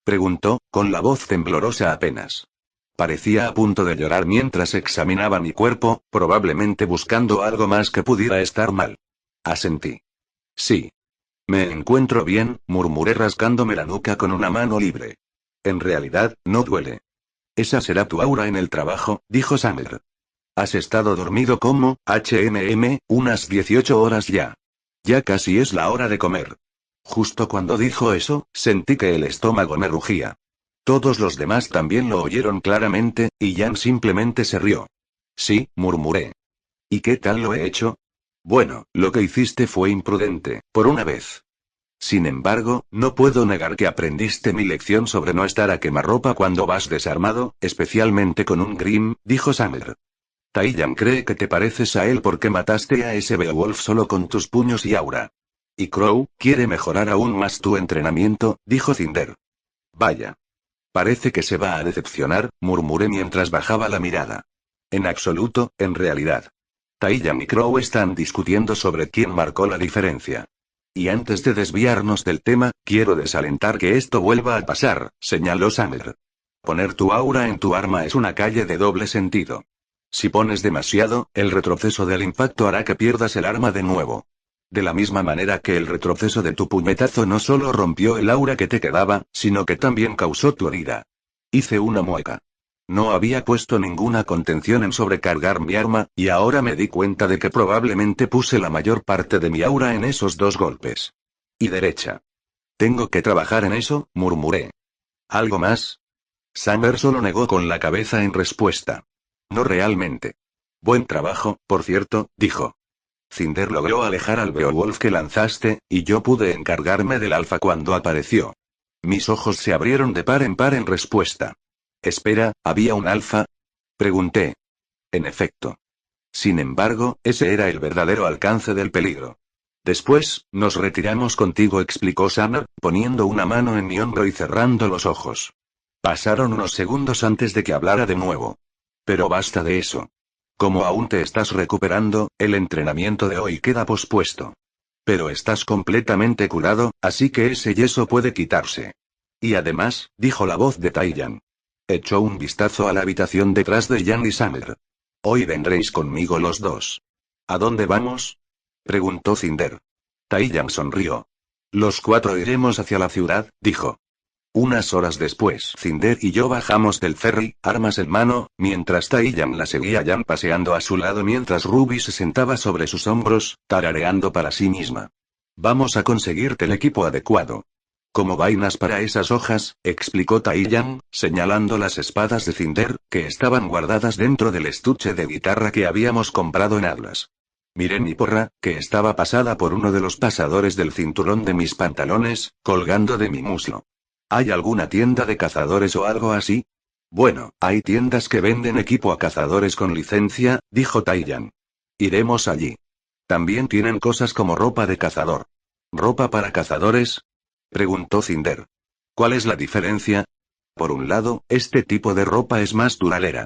preguntó, con la voz temblorosa apenas. Parecía a punto de llorar mientras examinaba mi cuerpo, probablemente buscando algo más que pudiera estar mal. Asentí. «Sí. Me encuentro bien», murmuré rascándome la nuca con una mano libre. «En realidad, no duele». «Esa será tu aura en el trabajo», dijo Summer. «Has estado dormido como, unas 18 horas ya. Ya casi es la hora de comer». Justo cuando dijo eso, sentí que el estómago me rugía. Todos los demás también lo oyeron claramente, y Jan simplemente se rió. «Sí», murmuré. «¿Y qué tal lo he hecho?». «Bueno, lo que hiciste fue imprudente, por una vez. Sin embargo, no puedo negar que aprendiste mi lección sobre no estar a quemarropa cuando vas desarmado, especialmente con un Grim», dijo Summer. «Taiyang cree que te pareces a él porque mataste a ese Beowulf solo con tus puños y aura. Y Crow quiere mejorar aún más tu entrenamiento», dijo Cinder. «Vaya. Parece que se va a decepcionar», murmuré mientras bajaba la mirada. «En absoluto, en realidad. Taiyang y Crow están discutiendo sobre quién marcó la diferencia. Y antes de desviarnos del tema, quiero desalentar que esto vuelva a pasar, señaló Summer. Poner tu aura en tu arma es una calle de doble sentido. Si pones demasiado, el retroceso del impacto hará que pierdas el arma de nuevo. De la misma manera que el retroceso de tu puñetazo no solo rompió el aura que te quedaba, sino que también causó tu herida. Hice una mueca. No había puesto ninguna contención en sobrecargar mi arma, y ahora me di cuenta de que probablemente puse la mayor parte de mi aura en esos dos golpes. Y derecha. Tengo que trabajar en eso, murmuré. ¿Algo más? Summer solo negó con la cabeza en respuesta. No realmente. Buen trabajo, por cierto, dijo. Cinder logró alejar al Beowulf que lanzaste, y yo pude encargarme del alfa cuando apareció. Mis ojos se abrieron de par en par en respuesta. Espera, ¿había un alfa? Pregunté. En efecto. Sin embargo, ese era el verdadero alcance del peligro. Después, nos retiramos contigo, explicó Summer, poniendo una mano en mi hombro y cerrando los ojos. Pasaron unos segundos antes de que hablara de nuevo. Pero basta de eso. Como aún te estás recuperando, el entrenamiento de hoy queda pospuesto. Pero estás completamente curado, así que ese yeso puede quitarse. Y además, dijo la voz de Taiyan. Echó un vistazo a la habitación detrás de Jan y Summer. Hoy vendréis conmigo los dos. ¿A dónde vamos? Preguntó Cinder. Taiyan sonrió. Los cuatro iremos hacia la ciudad, dijo. Unas horas después, Cinder y yo bajamos del ferry, armas en mano, mientras Taiyan la seguía Jan paseando a su lado mientras Ruby se sentaba sobre sus hombros, tarareando para sí misma. Vamos a conseguirte el equipo adecuado. Como vainas para esas hojas, explicó Taiyan, señalando las espadas de Cinder, que estaban guardadas dentro del estuche de guitarra que habíamos comprado en Atlas. Miré mi porra, que estaba pasada por uno de los pasadores del cinturón de mis pantalones, colgando de mi muslo. ¿Hay alguna tienda de cazadores o algo así? Bueno, hay tiendas que venden equipo a cazadores con licencia, dijo Taiyan. Iremos allí. También tienen cosas como ropa de cazador. ¿Ropa para cazadores? Preguntó Cinder. ¿Cuál es la diferencia? Por un lado, este tipo de ropa es más duradera.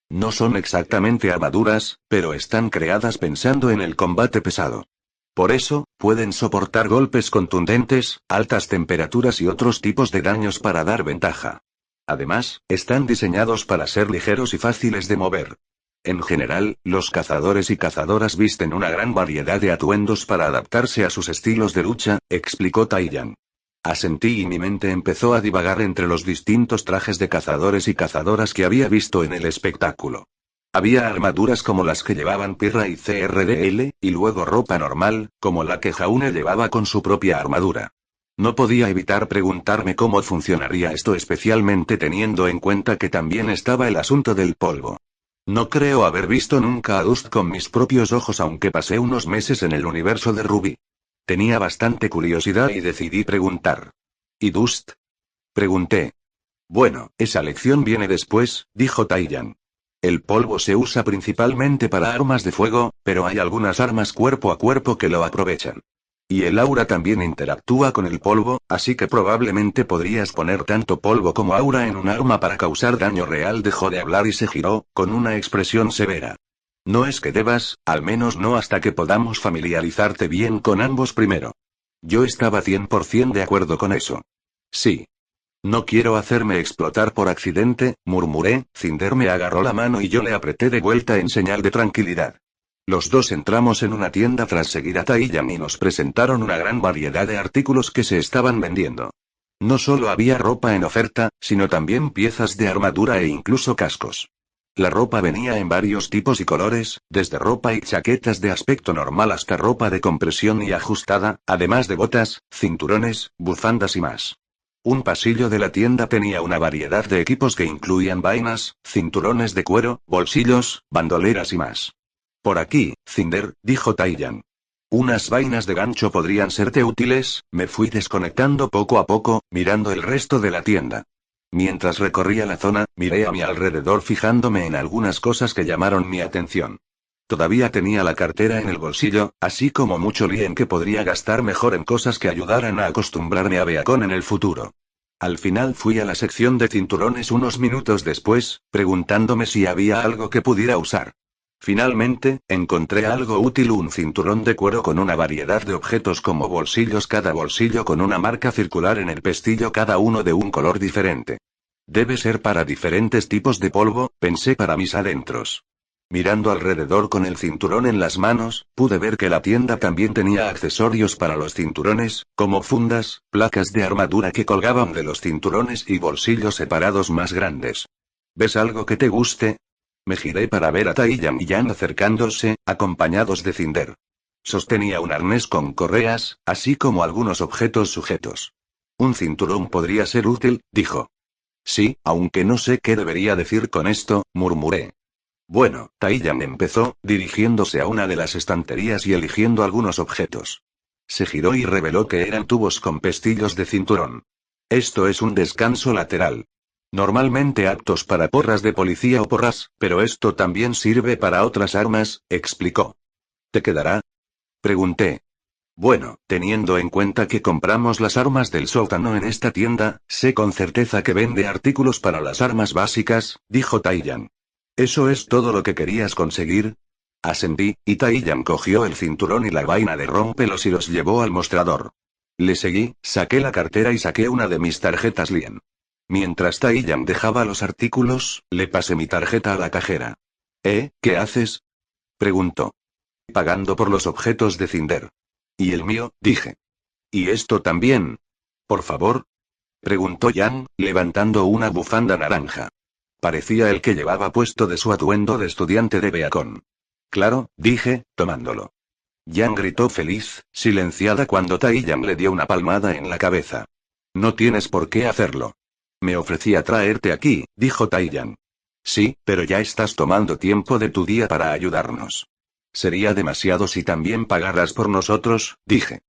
No son exactamente armaduras, pero están creadas pensando en el combate pesado. Por eso, pueden soportar golpes contundentes, altas temperaturas y otros tipos de daños para dar ventaja. Además, están diseñados para ser ligeros y fáciles de mover. En general, los cazadores y cazadoras visten una gran variedad de atuendos para adaptarse a sus estilos de lucha, explicó Taiyan. Asentí y mi mente empezó a divagar entre los distintos trajes de cazadores y cazadoras que había visto en el espectáculo. Había armaduras como las que llevaban Pirra y CRDL, y luego ropa normal, como la que Jaune llevaba con su propia armadura. No podía evitar preguntarme cómo funcionaría esto, especialmente teniendo en cuenta que también estaba el asunto del polvo. No creo haber visto nunca a Dust con mis propios ojos, aunque pasé unos meses en el universo de Ruby. Tenía bastante curiosidad y decidí preguntar. ¿Y Dust? Pregunté. Bueno, esa lección viene después, dijo Taiyan. El polvo se usa principalmente para armas de fuego, pero hay algunas armas cuerpo a cuerpo que lo aprovechan. Y el aura también interactúa con el polvo, así que probablemente podrías poner tanto polvo como aura en un arma para causar daño real. Dejó de hablar y se giró, con una expresión severa. No es que debas, al menos no hasta que podamos familiarizarte bien con ambos primero. Yo estaba 100% de acuerdo con eso. Sí. No quiero hacerme explotar por accidente, murmuré. Cinder me agarró la mano y yo le apreté de vuelta en señal de tranquilidad. Los dos entramos en una tienda tras seguir a Taiyan y nos presentaron una gran variedad de artículos que se estaban vendiendo. No solo había ropa en oferta, sino también piezas de armadura e incluso cascos. La ropa venía en varios tipos y colores, desde ropa y chaquetas de aspecto normal hasta ropa de compresión y ajustada, además de botas, cinturones, bufandas y más. Un pasillo de la tienda tenía una variedad de equipos que incluían vainas, cinturones de cuero, bolsillos, bandoleras y más. Por aquí, Cinder, dijo Taiyan. Unas vainas de gancho podrían serte útiles. Me fui desconectando poco a poco, mirando el resto de la tienda. Mientras recorría la zona, miré a mi alrededor fijándome en algunas cosas que llamaron mi atención. Todavía tenía la cartera en el bolsillo, así como mucho lien que podría gastar mejor en cosas que ayudaran a acostumbrarme a Beacon en el futuro. Al final fui a la sección de cinturones unos minutos después, preguntándome si había algo que pudiera usar. Finalmente, encontré algo útil: un cinturón de cuero con una variedad de objetos como bolsillos, cada bolsillo con una marca circular en el pestillo, cada uno de un color diferente. Debe ser para diferentes tipos de polvo, pensé para mis adentros. Mirando alrededor con el cinturón en las manos, pude ver que la tienda también tenía accesorios para los cinturones, como fundas, placas de armadura que colgaban de los cinturones y bolsillos separados más grandes. ¿Ves algo que te guste? Me giré para ver a Taiyang y Yang acercándose, acompañados de Cinder. Sostenía un arnés con correas, así como algunos objetos sujetos. Un cinturón podría ser útil, dijo. Sí, aunque no sé qué debería decir con esto, murmuré. Bueno, Taiyang empezó, dirigiéndose a una de las estanterías y eligiendo algunos objetos. Se giró y reveló que eran tubos con pestillos de cinturón. Esto es un descanso lateral. Normalmente aptos para porras de policía o porras, pero esto también sirve para otras armas, explicó. ¿Te quedará? Pregunté. Bueno, teniendo en cuenta que compramos las armas del sótano en esta tienda, sé con certeza que vende artículos para las armas básicas, dijo Taiyang. ¿Eso es todo lo que querías conseguir? Asentí, y Taiyang cogió el cinturón y la vaina de rompelos y los llevó al mostrador. Le seguí, saqué la cartera y saqué una de mis tarjetas Lien. Mientras Taiyang dejaba los artículos, le pasé mi tarjeta a la cajera. ¿Qué haces? Preguntó. Pagando por los objetos de Cinder. ¿Y el mío? Dije. ¿Y esto también? Por favor. Preguntó Yang, levantando una bufanda naranja. Parecía el que llevaba puesto de su atuendo de estudiante de Beacon. Claro, dije, tomándolo. Yang gritó feliz, silenciada cuando Taiyang le dio una palmada en la cabeza. No tienes por qué hacerlo. Me ofrecí a traerte aquí, dijo Taiyang. Sí, pero ya estás tomando tiempo de tu día para ayudarnos. Sería demasiado si también pagaras por nosotros, dije.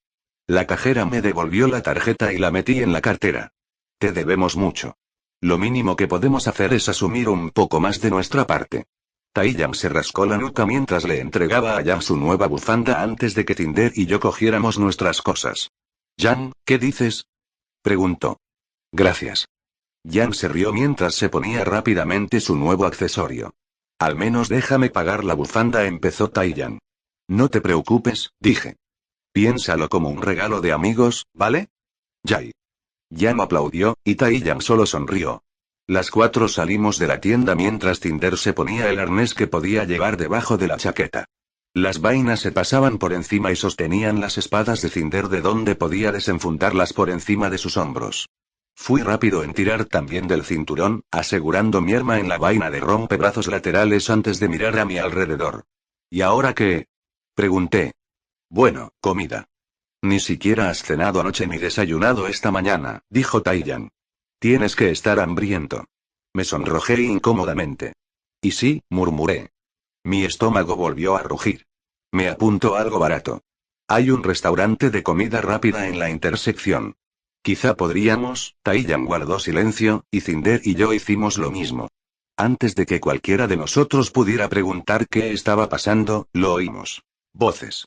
La cajera me devolvió la tarjeta y la metí en la cartera. Te debemos mucho. Lo mínimo que podemos hacer es asumir un poco más de nuestra parte. Taiyang se rascó la nuca mientras le entregaba a Yang su nueva bufanda antes de que Cinder y yo cogiéramos nuestras cosas. Yang, ¿qué dices? Preguntó. Gracias. Yang se rió mientras se ponía rápidamente su nuevo accesorio. Al menos déjame pagar la bufanda, empezó Taiyang. No te preocupes, dije. Piénsalo como un regalo de amigos, ¿vale? Yay. Yang aplaudió, y Taiyang solo sonrió. Las cuatro salimos de la tienda mientras Cinder se ponía el arnés que podía llevar debajo de la chaqueta. Las vainas se pasaban por encima y sostenían las espadas de Cinder de donde podía desenfundarlas por encima de sus hombros. Fui rápido en tirar también del cinturón, asegurando mi arma en la vaina de rompebrazos laterales antes de mirar a mi alrededor. ¿Y ahora qué? Pregunté. Bueno, comida. Ni siquiera has cenado anoche ni desayunado esta mañana, dijo Taiyang. Tienes que estar hambriento. Me sonrojé incómodamente. Y sí, murmuré. Mi estómago volvió a rugir. Me apuntó algo barato. Hay un restaurante de comida rápida en la intersección. Quizá podríamos. Taiyang guardó silencio, y Cinder y yo hicimos lo mismo. Antes de que cualquiera de nosotros pudiera preguntar qué estaba pasando, lo oímos. Voces.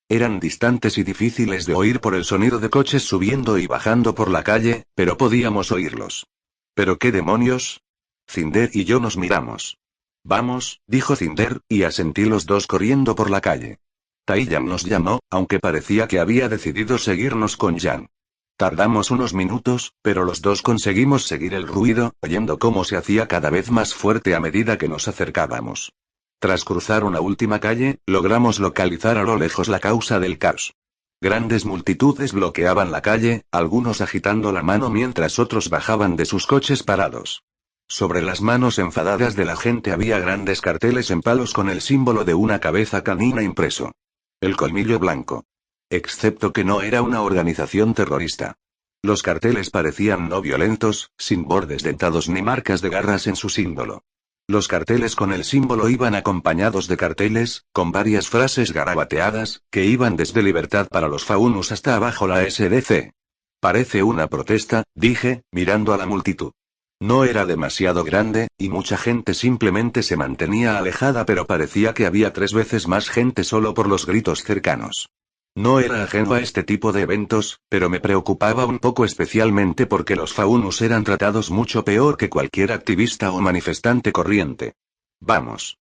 Eran distantes y difíciles de oír por el sonido de coches subiendo y bajando por la calle, pero podíamos oírlos. ¿Pero qué demonios? Cinder y yo nos miramos. Vamos, dijo Cinder, y asentí los dos corriendo por la calle. Taiyang nos llamó, aunque parecía que había decidido seguirnos con Yang. Tardamos unos minutos, pero los dos conseguimos seguir el ruido, oyendo cómo se hacía cada vez más fuerte a medida que nos acercábamos. Tras cruzar una última calle, logramos localizar a lo lejos la causa del caos. Grandes multitudes bloqueaban la calle, algunos agitando la mano mientras otros bajaban de sus coches parados. Sobre las manos enfadadas de la gente había grandes carteles en palos con el símbolo de una cabeza canina impreso. El colmillo blanco. Excepto que no era una organización terrorista. Los carteles parecían no violentos, sin bordes dentados ni marcas de garras en su símbolo. Los carteles con el símbolo iban acompañados de carteles, con varias frases garabateadas, que iban desde libertad para los faunus hasta abajo la SDC. Parece una protesta, dije, mirando a la multitud. No era demasiado grande, y mucha gente simplemente se mantenía alejada, pero parecía que había 3 veces más gente solo por los gritos cercanos. No era ajeno a este tipo de eventos, pero me preocupaba un poco, especialmente porque los faunus eran tratados mucho peor que cualquier activista o manifestante corriente. Vamos.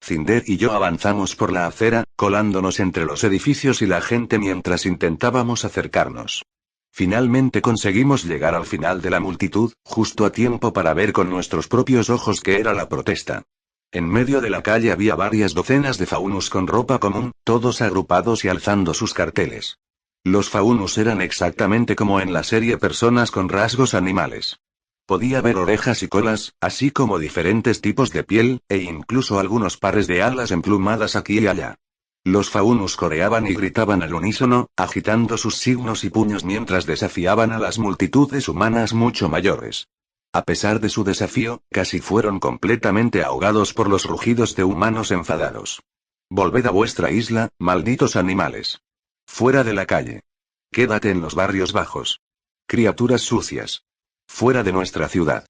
Cinder y yo avanzamos por la acera, colándonos entre los edificios y la gente mientras intentábamos acercarnos. Finalmente conseguimos llegar al final de la multitud, justo a tiempo para ver con nuestros propios ojos qué era la protesta. En medio de la calle había varias docenas de faunus con ropa común, todos agrupados y alzando sus carteles. Los faunus eran exactamente como en la serie personas con rasgos animales. Podía ver orejas y colas, así como diferentes tipos de piel, e incluso algunos pares de alas emplumadas aquí y allá. Los faunus coreaban y gritaban al unísono, agitando sus signos y puños mientras desafiaban a las multitudes humanas mucho mayores. A pesar de su desafío, casi fueron completamente ahogados por los rugidos de humanos enfadados. Volved a vuestra isla, malditos animales. Fuera de la calle. Quédate en los barrios bajos. Criaturas sucias. Fuera de nuestra ciudad.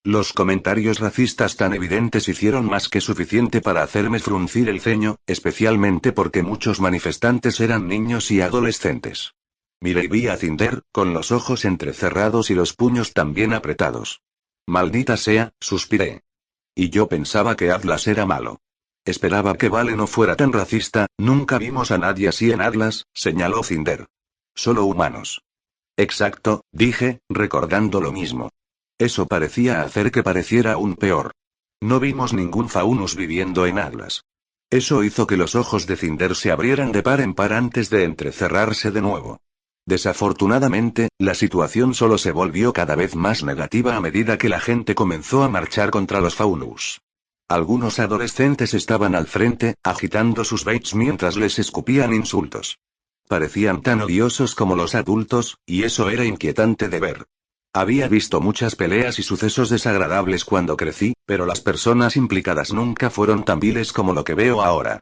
Los comentarios racistas tan evidentes hicieron más que suficiente para hacerme fruncir el ceño, especialmente porque muchos manifestantes eran niños y adolescentes. Miré y vi a Cinder, con los ojos entrecerrados y los puños también apretados. Maldita sea, suspiré. Y yo pensaba que Atlas era malo. Esperaba que Vale no fuera tan racista, nunca vimos a nadie así en Atlas, señaló Cinder. Solo humanos. Exacto, dije, recordando lo mismo. Eso parecía hacer que pareciera aún peor. No vimos ningún faunus viviendo en Atlas. Eso hizo que los ojos de Cinder se abrieran de par en par antes de entrecerrarse de nuevo. Desafortunadamente, la situación solo se volvió cada vez más negativa a medida que la gente comenzó a marchar contra los faunus. Algunos adolescentes estaban al frente, agitando sus baits mientras les escupían insultos. Parecían tan odiosos como los adultos, y eso era inquietante de ver. Había visto muchas peleas y sucesos desagradables cuando crecí, pero las personas implicadas nunca fueron tan viles como lo que veo ahora.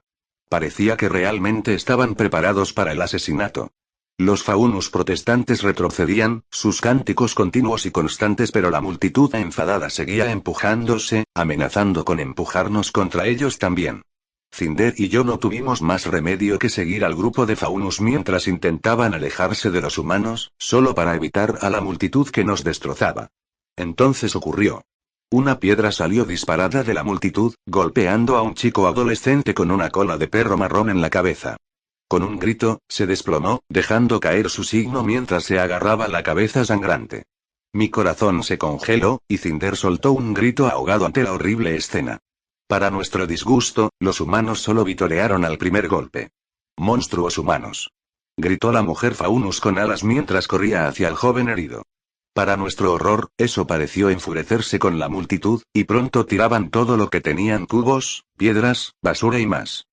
Parecía que realmente estaban preparados para el asesinato. Los faunus protestantes retrocedían, sus cánticos continuos y constantes, pero la multitud enfadada seguía empujándose, amenazando con empujarnos contra ellos también. Cinder y yo no tuvimos más remedio que seguir al grupo de faunus mientras intentaban alejarse de los humanos, solo para evitar a la multitud que nos destrozaba. Entonces ocurrió. Una piedra salió disparada de la multitud, golpeando a un chico adolescente con una cola de perro marrón en la cabeza. Con un grito, se desplomó, dejando caer su signo mientras se agarraba la cabeza sangrante. Mi corazón se congeló, y Cinder soltó un grito ahogado ante la horrible escena. Para nuestro disgusto, los humanos solo vitorearon al primer golpe. «¡Monstruos humanos!», gritó la mujer faunus con alas mientras corría hacia el joven herido. Para nuestro horror, eso pareció enfurecerse con la multitud, y pronto tiraban todo lo que tenían: cubos, piedras, basura y más.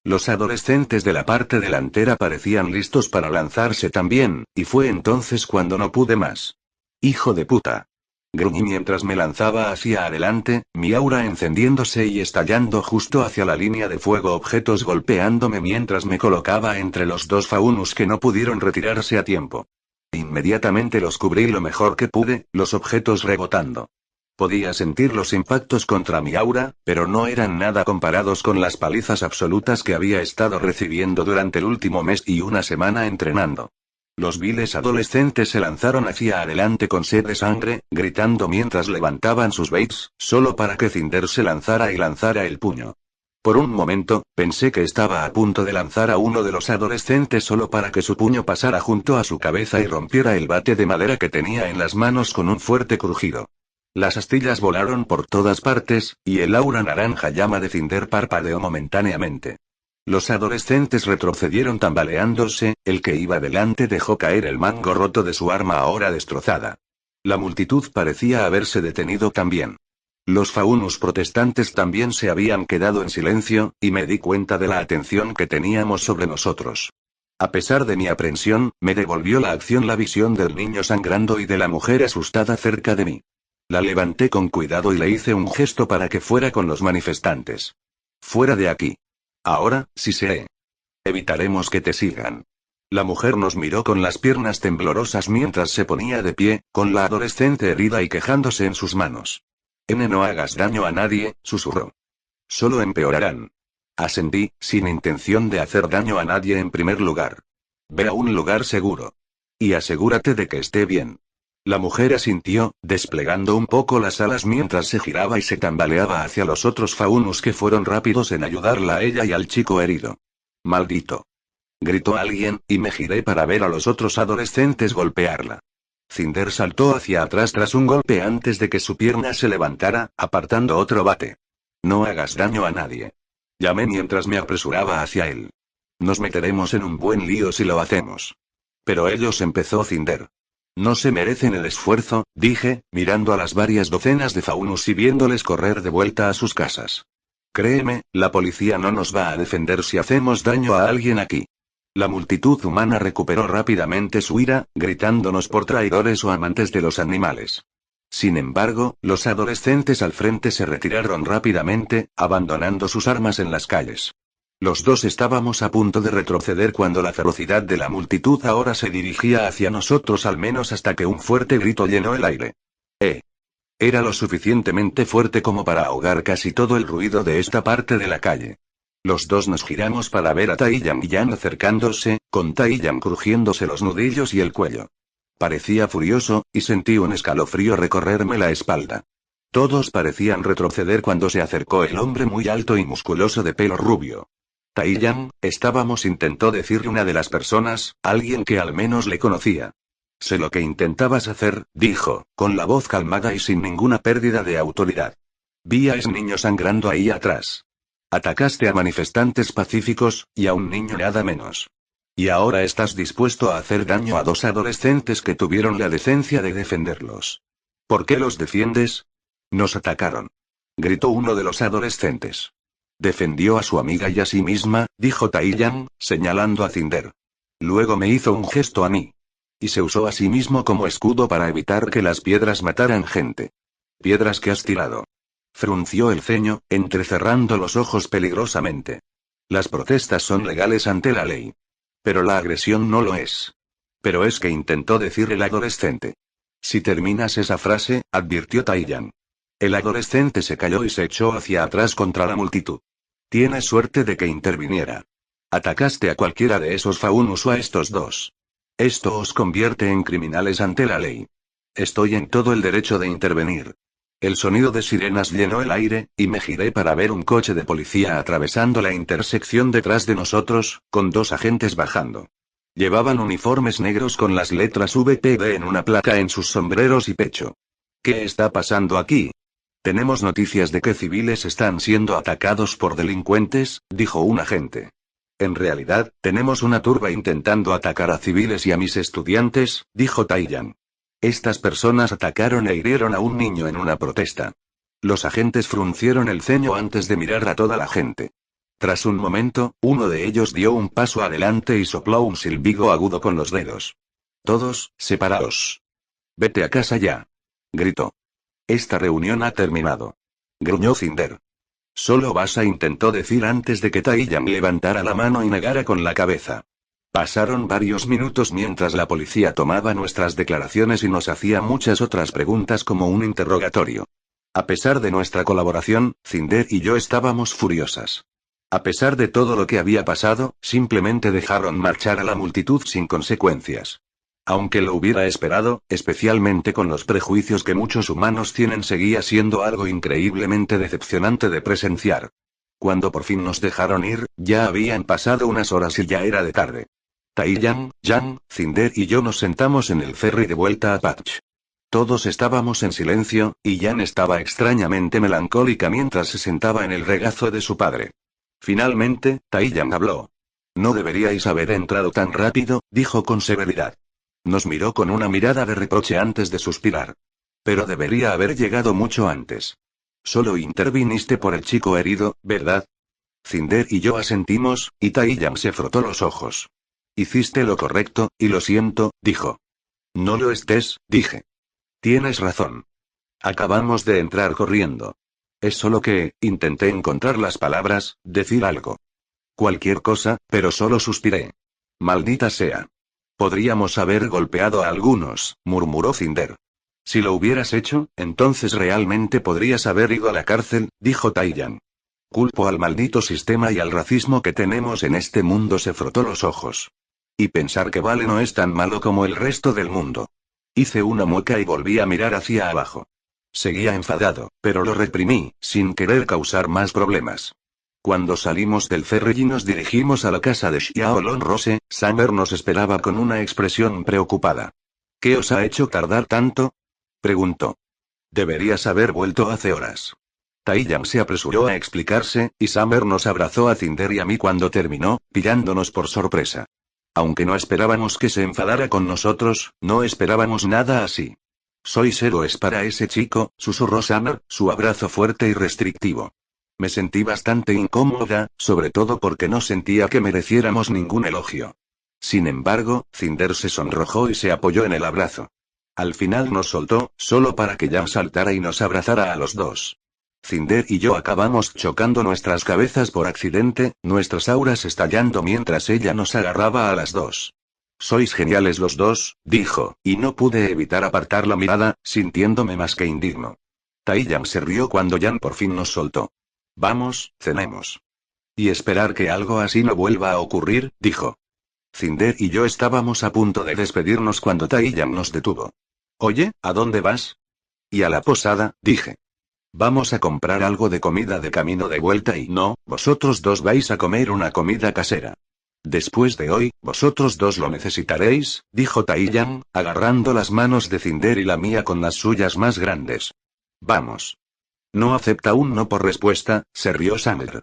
Los adolescentes de la parte delantera parecían listos para lanzarse también, y fue entonces cuando no pude más. «¡Hijo de puta!», gruñí mientras me lanzaba hacia adelante, mi aura encendiéndose y estallando justo hacia la línea de fuego, objetos golpeándome mientras me colocaba entre los dos faunus que no pudieron retirarse a tiempo. Inmediatamente los cubrí lo mejor que pude, los objetos rebotando. Podía sentir los impactos contra mi aura, pero no eran nada comparados con las palizas absolutas que había estado recibiendo durante el último mes y una semana entrenando. Los viles adolescentes se lanzaron hacia adelante con sed de sangre, gritando mientras levantaban sus baits, solo para que Cinder se lanzara y lanzara el puño. Por un momento, pensé que estaba a punto de lanzar a uno de los adolescentes solo para que su puño pasara junto a su cabeza y rompiera el bate de madera que tenía en las manos con un fuerte crujido. Las astillas volaron por todas partes, y el aura naranja llama de Cinder parpadeó momentáneamente. Los adolescentes retrocedieron tambaleándose, el que iba delante dejó caer el mango roto de su arma ahora destrozada. La multitud parecía haberse detenido también. Los faunus protestantes también se habían quedado en silencio, y me di cuenta de la atención que teníamos sobre nosotros. A pesar de mi aprensión, me devolvió la acción la visión del niño sangrando y de la mujer asustada cerca de mí. La levanté con cuidado y le hice un gesto para que fuera con los manifestantes. «Fuera de aquí. Ahora, sí sé. Evitaremos que te sigan». La mujer nos miró con las piernas temblorosas mientras se ponía de pie, con la adolescente herida y quejándose en sus manos. «No hagas daño a nadie», susurró. «Solo empeorarán». Asentí, sin intención de hacer daño a nadie en primer lugar. «Ve a un lugar seguro. Y asegúrate de que esté bien». La mujer asintió, desplegando un poco las alas mientras se giraba y se tambaleaba hacia los otros faunos que fueron rápidos en ayudarla a ella y al chico herido. ¡Maldito! Gritó alguien, y me giré para ver a los otros adolescentes golpearla. Cinder saltó hacia atrás tras un golpe antes de que su pierna se levantara, apartando otro bate. No hagas daño a nadie. Llamé mientras me apresuraba hacia él. Nos meteremos en un buen lío si lo hacemos. Pero ellos, empezó Cinder. No se merecen el esfuerzo, dije, mirando a las varias docenas de faunos y viéndoles correr de vuelta a sus casas. Créeme, la policía no nos va a defender si hacemos daño a alguien aquí. La multitud humana recuperó rápidamente su ira, gritándonos por traidores o amantes de los animales. Sin embargo, los adolescentes al frente se retiraron rápidamente, abandonando sus armas en las calles. Los dos estábamos a punto de retroceder cuando la ferocidad de la multitud ahora se dirigía hacia nosotros, al menos hasta que un fuerte grito llenó el aire. Era lo suficientemente fuerte como para ahogar casi todo el ruido de esta parte de la calle. Los dos nos giramos para ver a Taiyang y Yan acercándose, con Taiyang crujiéndose los nudillos y el cuello. Parecía furioso, y sentí un escalofrío recorrerme la espalda. Todos parecían retroceder cuando se acercó el hombre muy alto y musculoso de pelo rubio. Taiyang, intentó decirle una de las personas, alguien que al menos le conocía. Sé lo que intentabas hacer, dijo, con la voz calmada y sin ninguna pérdida de autoridad. Vi a ese niño sangrando ahí atrás. Atacaste a manifestantes pacíficos, y a un niño nada menos. Y ahora estás dispuesto a hacer daño a dos adolescentes que tuvieron la decencia de defenderlos. ¿Por qué los defiendes? Nos atacaron. Gritó uno de los adolescentes. Defendió a su amiga y a sí misma, dijo Taiyang, señalando a Cinder. Luego me hizo un gesto a mí. Y se usó a sí mismo como escudo para evitar que las piedras mataran gente. ¿Piedras que has tirado? Frunció el ceño, entrecerrando los ojos peligrosamente. Las protestas son legales ante la ley. Pero la agresión no lo es. Pero es que intentó decir el adolescente. Si terminas esa frase, advirtió Taiyang. El adolescente se calló y se echó hacia atrás contra la multitud. Tienes suerte de que interviniera. Atacaste a cualquiera de esos faunos o a estos dos. Esto os convierte en criminales ante la ley. Estoy en todo el derecho de intervenir. El sonido de sirenas llenó el aire, y me giré para ver un coche de policía atravesando la intersección detrás de nosotros, con dos agentes bajando. Llevaban uniformes negros con las letras VPD en una placa en sus sombreros y pecho. ¿Qué está pasando aquí? Tenemos noticias de que civiles están siendo atacados por delincuentes, dijo un agente. En realidad, tenemos una turba intentando atacar a civiles y a mis estudiantes, dijo Taiyang. Estas personas atacaron e hirieron a un niño en una protesta. Los agentes fruncieron el ceño antes de mirar a toda la gente. Tras un momento, uno de ellos dio un paso adelante y sopló un silbido agudo con los dedos. Todos, separaos. Vete a casa ya. Gritó. Esta reunión ha terminado. Gruñó Cinder. Solo vas a intentó decir antes de que Taiyang levantara la mano y negara con la cabeza. Pasaron varios minutos mientras la policía tomaba nuestras declaraciones y nos hacía muchas otras preguntas como un interrogatorio. A pesar de nuestra colaboración, Cinder y yo estábamos furiosas. A pesar de todo lo que había pasado, simplemente dejaron marchar a la multitud sin consecuencias. Aunque lo hubiera esperado, especialmente con los prejuicios que muchos humanos tienen, seguía siendo algo increíblemente decepcionante de presenciar. Cuando por fin nos dejaron ir, ya habían pasado unas horas y ya era de tarde. Taiyang, Yan, Cinder y yo nos sentamos en el ferry de vuelta a Patch. Todos estábamos en silencio, y Yan estaba extrañamente melancólica mientras se sentaba en el regazo de su padre. Finalmente, Taiyang habló. No deberíais haber entrado tan rápido, dijo con severidad. Nos miró con una mirada de reproche antes de suspirar. Pero debería haber llegado mucho antes. Solo interviniste por el chico herido, ¿verdad? Cinder y yo asentimos, y Taiyang se frotó los ojos. Hiciste lo correcto, y lo siento, dijo. No lo estés, dije. Tienes razón. Acabamos de entrar corriendo. Es solo que, intenté encontrar las palabras, decir algo. Cualquier cosa, pero solo suspiré. Maldita sea. Podríamos haber golpeado a algunos, murmuró Cinder. Si lo hubieras hecho, entonces realmente podrías haber ido a la cárcel, dijo Taiyang. Culpo al maldito sistema y al racismo que tenemos en este mundo, se frotó los ojos. Y pensar que Vale no es tan malo como el resto del mundo. Hice una mueca y volví a mirar hacia abajo. Seguía enfadado, pero lo reprimí, sin querer causar más problemas. Cuando salimos del ferry y nos dirigimos a la casa de Xiaolong Rose, Summer nos esperaba con una expresión preocupada. ¿Qué os ha hecho tardar tanto?, preguntó. Deberías haber vuelto hace horas. Taiyang se apresuró a explicarse, y Summer nos abrazó a Cinder y a mí cuando terminó, pillándonos por sorpresa. Aunque no esperábamos que se enfadara con nosotros, no esperábamos nada así. Sois héroes para ese chico, susurró Summer, su abrazo fuerte y restrictivo. Me sentí bastante incómoda, sobre todo porque no sentía que mereciéramos ningún elogio. Sin embargo, Cinder se sonrojó y se apoyó en el abrazo. Al final nos soltó, solo para que Yang saltara y nos abrazara a los dos. Cinder y yo acabamos chocando nuestras cabezas por accidente, nuestras auras estallando mientras ella nos agarraba a las dos. Sois geniales los dos, dijo, y no pude evitar apartar la mirada, sintiéndome más que indigno. Taiyang se rió cuando Yang por fin nos soltó. Vamos, cenemos. Y esperar que algo así no vuelva a ocurrir, dijo. Cinder y yo estábamos a punto de despedirnos cuando Taiyang nos detuvo. Oye, ¿a dónde vas? Y a la posada, dije. Vamos a comprar algo de comida de camino de vuelta y no, vosotros dos vais a comer una comida casera. Después de hoy, vosotros dos lo necesitaréis, dijo Taiyang, agarrando las manos de Cinder y la mía con las suyas más grandes. Vamos. No acepta un no por respuesta, se rió Summer.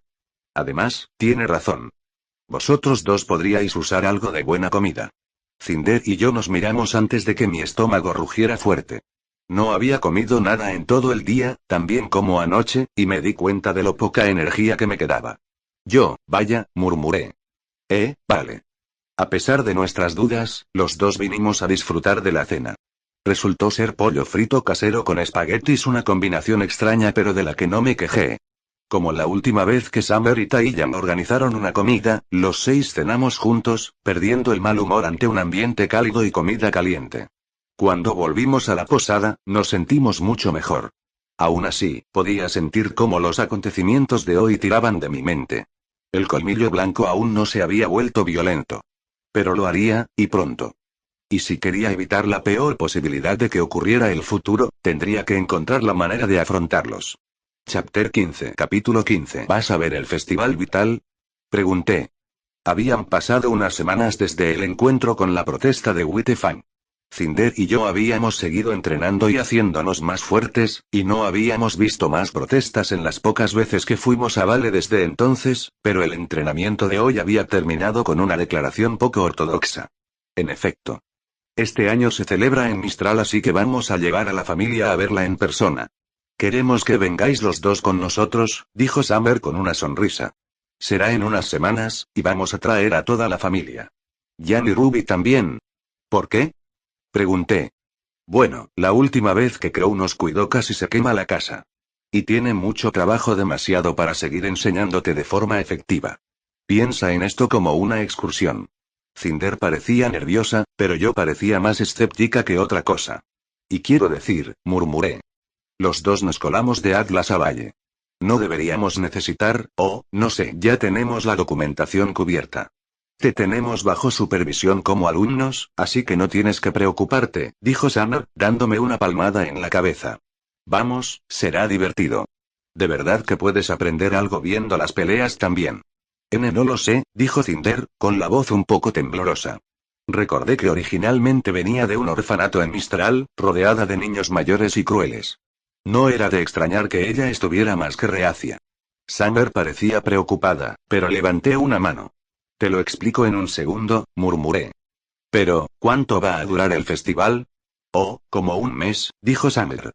Además, tiene razón. Vosotros dos podríais usar algo de buena comida. Cinder y yo nos miramos antes de que mi estómago rugiera fuerte. No había comido nada en todo el día, tan bien como anoche, y me di cuenta de lo poca energía que me quedaba. Vaya, murmuré. Vale. A pesar de nuestras dudas, los dos vinimos a disfrutar de la cena. Resultó ser pollo frito casero con espaguetis, una combinación extraña pero de la que no me quejé. Como la última vez que Summer y Taiyang organizaron una comida, los 6 cenamos juntos, perdiendo el mal humor ante un ambiente cálido y comida caliente. Cuando volvimos a la posada, nos sentimos mucho mejor. Aún así, podía sentir cómo los acontecimientos de hoy tiraban de mi mente. El colmillo blanco aún no se había vuelto violento. Pero lo haría, y pronto. Y si quería evitar la peor posibilidad de que ocurriera el futuro, tendría que encontrar la manera de afrontarlos. Chapter 15. Capítulo 15. ¿Vas a ver el Festival Vital? Pregunté. Habían pasado unas semanas desde el encuentro con la protesta de Wittefang. Cinder y yo habíamos seguido entrenando y haciéndonos más fuertes, y no habíamos visto más protestas en las pocas veces que fuimos a Vale desde entonces, pero el entrenamiento de hoy había terminado con una declaración poco ortodoxa. En efecto. Este año se celebra en Mistral, así que vamos a llevar a la familia a verla en persona. Queremos que vengáis los dos con nosotros, dijo Summer con una sonrisa. Será en unas semanas, y vamos a traer a toda la familia. Jan y Ruby también. ¿Por qué? Pregunté. Bueno, la última vez que Crow nos cuidó casi se quema la casa. Y tiene mucho trabajo, demasiado para seguir enseñándote de forma efectiva. Piensa en esto como una excursión. Cinder parecía nerviosa, pero yo parecía más escéptica que otra cosa. Y quiero decir, murmuré. Los dos nos colamos de Atlas a Valle. No deberíamos necesitar, no sé, ya tenemos la documentación cubierta. Te tenemos bajo supervisión como alumnos, así que no tienes que preocuparte, dijo Summer, dándome una palmada en la cabeza. Vamos, será divertido. De verdad que puedes aprender algo viendo las peleas también. No lo sé, dijo Cinder, con la voz un poco temblorosa. Recordé que originalmente venía de un orfanato en Mistral, rodeada de niños mayores y crueles. No era de extrañar que ella estuviera más que reacia. Summer parecía preocupada, pero levanté una mano. Te lo explico en un segundo, murmuré. Pero, ¿cuánto va a durar el festival? Como un mes, dijo Summer.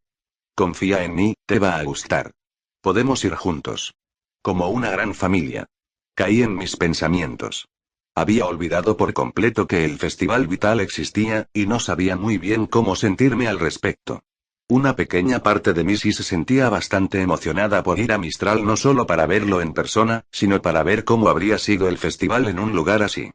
Confía en mí, te va a gustar. Podemos ir juntos. Como una gran familia. Caí en mis pensamientos. Había olvidado por completo que el Festival Vital existía, y no sabía muy bien cómo sentirme al respecto. Una pequeña parte de mí sí se sentía bastante emocionada por ir a Mistral, no solo para verlo en persona, sino para ver cómo habría sido el festival en un lugar así.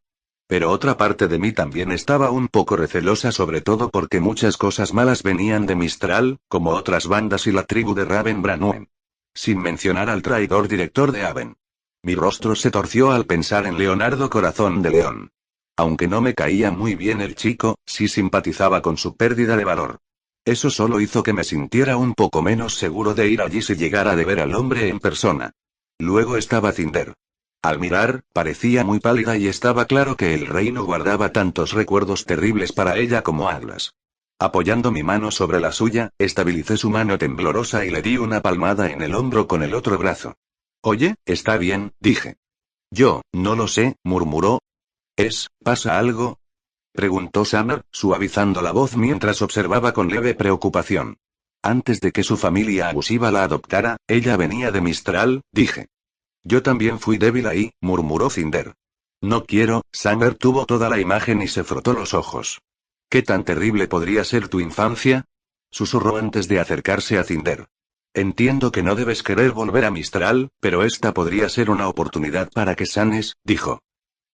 Pero otra parte de mí también estaba un poco recelosa, sobre todo porque muchas cosas malas venían de Mistral, como otras bandas y la tribu de Raven Branwen. Sin mencionar al traidor director de Haven. Mi rostro se torció al pensar en Leonardo Corazón de León. Aunque no me caía muy bien el chico, sí simpatizaba con su pérdida de valor. Eso solo hizo que me sintiera un poco menos seguro de ir allí si llegara de ver al hombre en persona. Luego estaba Cinder. Al mirar, parecía muy pálida y estaba claro que el reino guardaba tantos recuerdos terribles para ella como Atlas. Apoyando mi mano sobre la suya, estabilicé su mano temblorosa y le di una palmada en el hombro con el otro brazo. Oye, está bien, dije. Yo, no lo sé, murmuró. ¿Pasa algo? Preguntó Summer, suavizando la voz mientras observaba con leve preocupación. Antes de que su familia abusiva la adoptara, ella venía de Mistral, dije. Yo también fui débil ahí, murmuró Cinder. No quiero, Summer tuvo toda la imagen y se frotó los ojos. ¿Qué tan terrible podría ser tu infancia? Susurró antes de acercarse a Cinder. Entiendo que no debes querer volver a Mistral, pero esta podría ser una oportunidad para que sanes, dijo.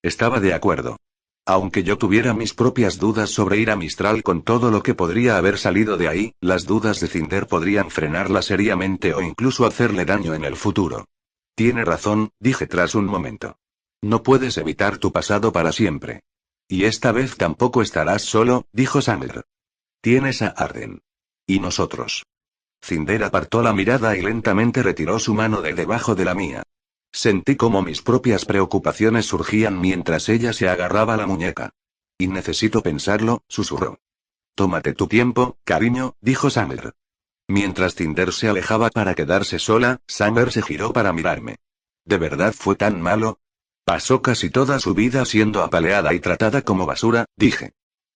Estaba de acuerdo. Aunque yo tuviera mis propias dudas sobre ir a Mistral con todo lo que podría haber salido de ahí, las dudas de Cinder podrían frenarla seriamente o incluso hacerle daño en el futuro. Tiene razón, dije tras un momento. No puedes evitar tu pasado para siempre. Y esta vez tampoco estarás solo, dijo Summer. Tienes a Arden. Y nosotros. Cinder apartó la mirada y lentamente retiró su mano de debajo de la mía. Sentí como mis propias preocupaciones surgían mientras ella se agarraba la muñeca. Y necesito pensarlo, susurró. Tómate tu tiempo, cariño, dijo Summer. Mientras Cinder se alejaba para quedarse sola, Summer se giró para mirarme. ¿De verdad fue tan malo? Pasó casi toda su vida siendo apaleada y tratada como basura, dije.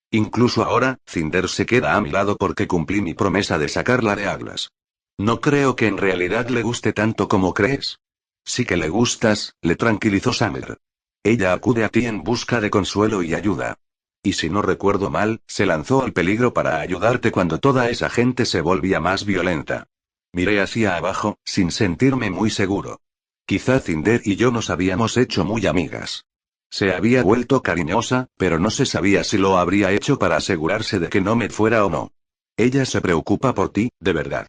Incluso ahora, Cinder se queda a mi lado porque cumplí mi promesa de sacarla de Atlas. No creo que en realidad le guste tanto como crees. Sí que le gustas, le tranquilizó Summer. Ella acude a ti en busca de consuelo y ayuda. Y si no recuerdo mal, se lanzó al peligro para ayudarte cuando toda esa gente se volvía más violenta. Miré hacia abajo, sin sentirme muy seguro. Quizá Cinder y yo nos habíamos hecho muy amigas. Se había vuelto cariñosa, pero no se sabía si lo habría hecho para asegurarse de que no me fuera o no. Ella se preocupa por ti, de verdad.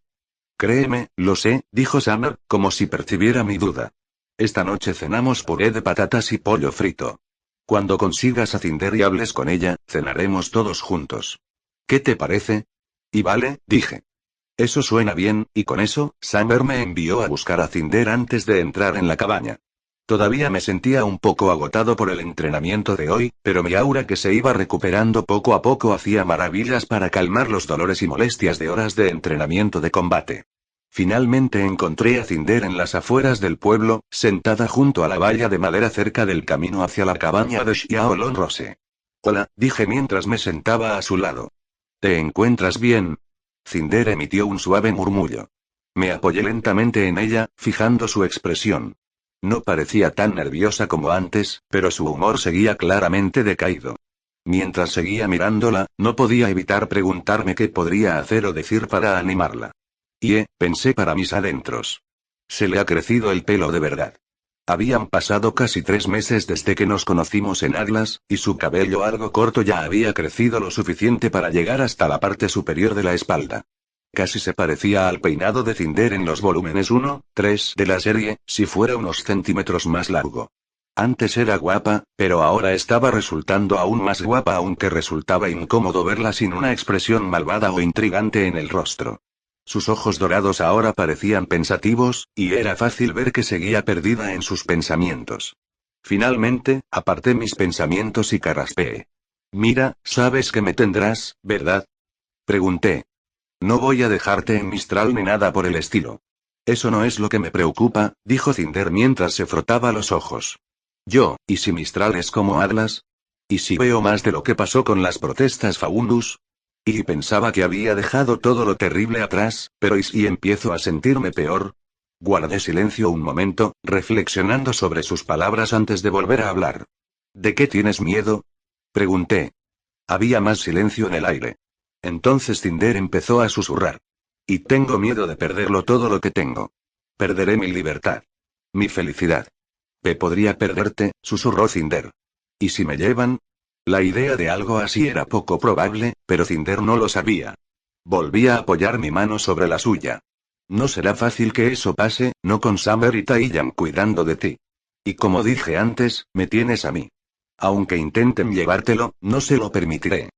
Créeme, lo sé, dijo Summer, como si percibiera mi duda. Esta noche cenamos puré de patatas y pollo frito. Cuando consigas a Cinder y hables con ella, cenaremos todos juntos. ¿Qué te parece? Y vale, dije. Eso suena bien, y con eso, Summer me envió a buscar a Cinder antes de entrar en la cabaña. Todavía me sentía un poco agotado por el entrenamiento de hoy, pero mi aura que se iba recuperando poco a poco hacía maravillas para calmar los dolores y molestias de horas de entrenamiento de combate. Finalmente encontré a Cinder en las afueras del pueblo, sentada junto a la valla de madera cerca del camino hacia la cabaña de Xiaolong Rose. Hola, dije mientras me sentaba a su lado. ¿Te encuentras bien? Cinder emitió un suave murmullo. Me apoyé lentamente en ella, fijando su expresión. No parecía tan nerviosa como antes, pero su humor seguía claramente decaído. Mientras seguía mirándola, no podía evitar preguntarme qué podría hacer o decir para animarla. Pensé para mis adentros. Se le ha crecido el pelo de verdad. Habían pasado casi 3 meses desde que nos conocimos en Atlas, y su cabello algo corto ya había crecido lo suficiente para llegar hasta la parte superior de la espalda. Casi se parecía al peinado de Cinder en los volúmenes 1, 3 de la serie, si fuera unos centímetros más largo. Antes era guapa, pero ahora estaba resultando aún más guapa, aunque resultaba incómodo verla sin una expresión malvada o intrigante en el rostro. Sus ojos dorados ahora parecían pensativos, y era fácil ver que seguía perdida en sus pensamientos. Finalmente, aparté mis pensamientos y carraspeé. Mira, sabes que me tendrás, ¿verdad? Pregunté. No voy a dejarte en Mistral ni nada por el estilo. Eso no es lo que me preocupa, dijo Cinder mientras se frotaba los ojos. ¿Y si Mistral es como Atlas? ¿Y si veo más de lo que pasó con las protestas Faundus? Y pensaba que había dejado todo lo terrible atrás, pero ¿y si empiezo a sentirme peor? Guardé silencio un momento, reflexionando sobre sus palabras antes de volver a hablar. ¿De qué tienes miedo? Pregunté. Había más silencio en el aire. Entonces Cinder empezó a susurrar. Y tengo miedo de perderlo todo lo que tengo. Perderé mi libertad. Mi felicidad. Podría perderte, susurró Cinder. ¿Y si me llevan? La idea de algo así era poco probable, pero Cinder no lo sabía. Volví a apoyar mi mano sobre la suya. No será fácil que eso pase, no con Summer y Taiyang cuidando de ti. Y como dije antes, me tienes a mí. Aunque intenten llevártelo, no se lo permitiré.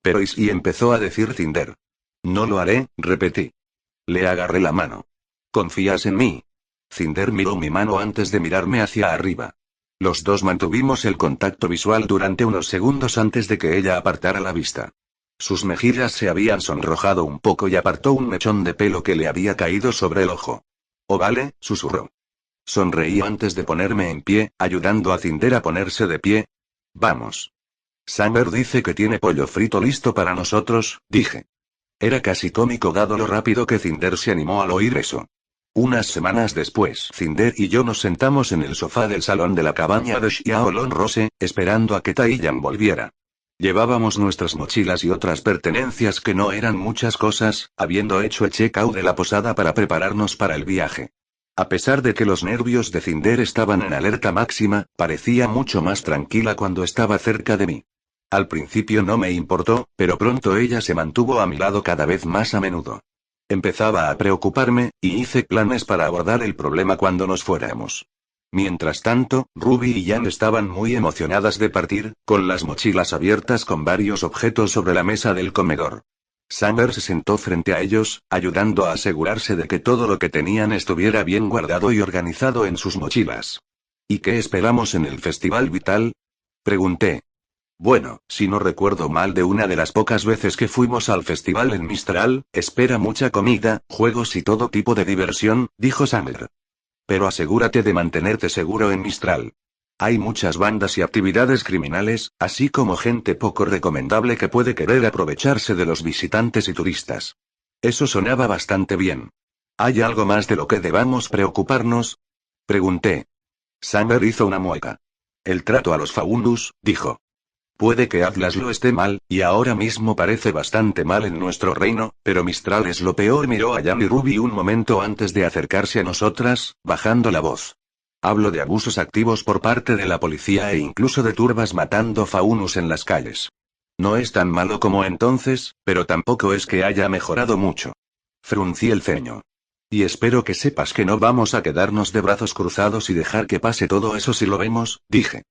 Pero ¿y si empezó a decir Cinder? No lo haré, repetí. Le agarré la mano. ¿Confías en mí? Cinder miró mi mano antes de mirarme hacia arriba. Los dos mantuvimos el contacto visual durante unos segundos antes de que ella apartara la vista. Sus mejillas se habían sonrojado un poco y apartó un mechón de pelo que le había caído sobre el ojo. «Oh vale», susurró. Sonreí antes de ponerme en pie, ayudando a Cinder a ponerse de pie. «Vamos». Summer dice que tiene pollo frito listo para nosotros, dije. Era casi cómico dado lo rápido que Cinder se animó al oír eso. Unas semanas después, Cinder y yo nos sentamos en el sofá del salón de la cabaña de Xiaolong Rose, esperando a que Taiyang volviera. Llevábamos nuestras mochilas y otras pertenencias que no eran muchas cosas, habiendo hecho el check-out de la posada para prepararnos para el viaje. A pesar de que los nervios de Cinder estaban en alerta máxima, parecía mucho más tranquila cuando estaba cerca de mí. Al principio no me importó, pero pronto ella se mantuvo a mi lado cada vez más a menudo. Empezaba a preocuparme, y hice planes para abordar el problema cuando nos fuéramos. Mientras tanto, Ruby y Jan estaban muy emocionadas de partir, con las mochilas abiertas con varios objetos sobre la mesa del comedor. Summer se sentó frente a ellos, ayudando a asegurarse de que todo lo que tenían estuviera bien guardado y organizado en sus mochilas. ¿Y qué esperamos en el Festival Vital? Pregunté. Bueno, si no recuerdo mal de una de las pocas veces que fuimos al festival en Mistral, espera mucha comida, juegos y todo tipo de diversión, dijo Summer. Pero asegúrate de mantenerte seguro en Mistral. Hay muchas bandas y actividades criminales, así como gente poco recomendable que puede querer aprovecharse de los visitantes y turistas. Eso sonaba bastante bien. ¿Hay algo más de lo que debamos preocuparnos? Pregunté. Summer hizo una mueca. El trato a los Faundus, dijo. Puede que Atlas lo esté mal, y ahora mismo parece bastante mal en nuestro reino, pero Mistral es lo peor. Miró a Jan y Ruby un momento antes de acercarse a nosotras, bajando la voz. Hablo de abusos activos por parte de la policía e incluso de turbas matando Faunus en las calles. No es tan malo como entonces, pero tampoco es que haya mejorado mucho. Fruncí el ceño. Y espero que sepas que no vamos a quedarnos de brazos cruzados y dejar que pase todo eso si lo vemos, dije.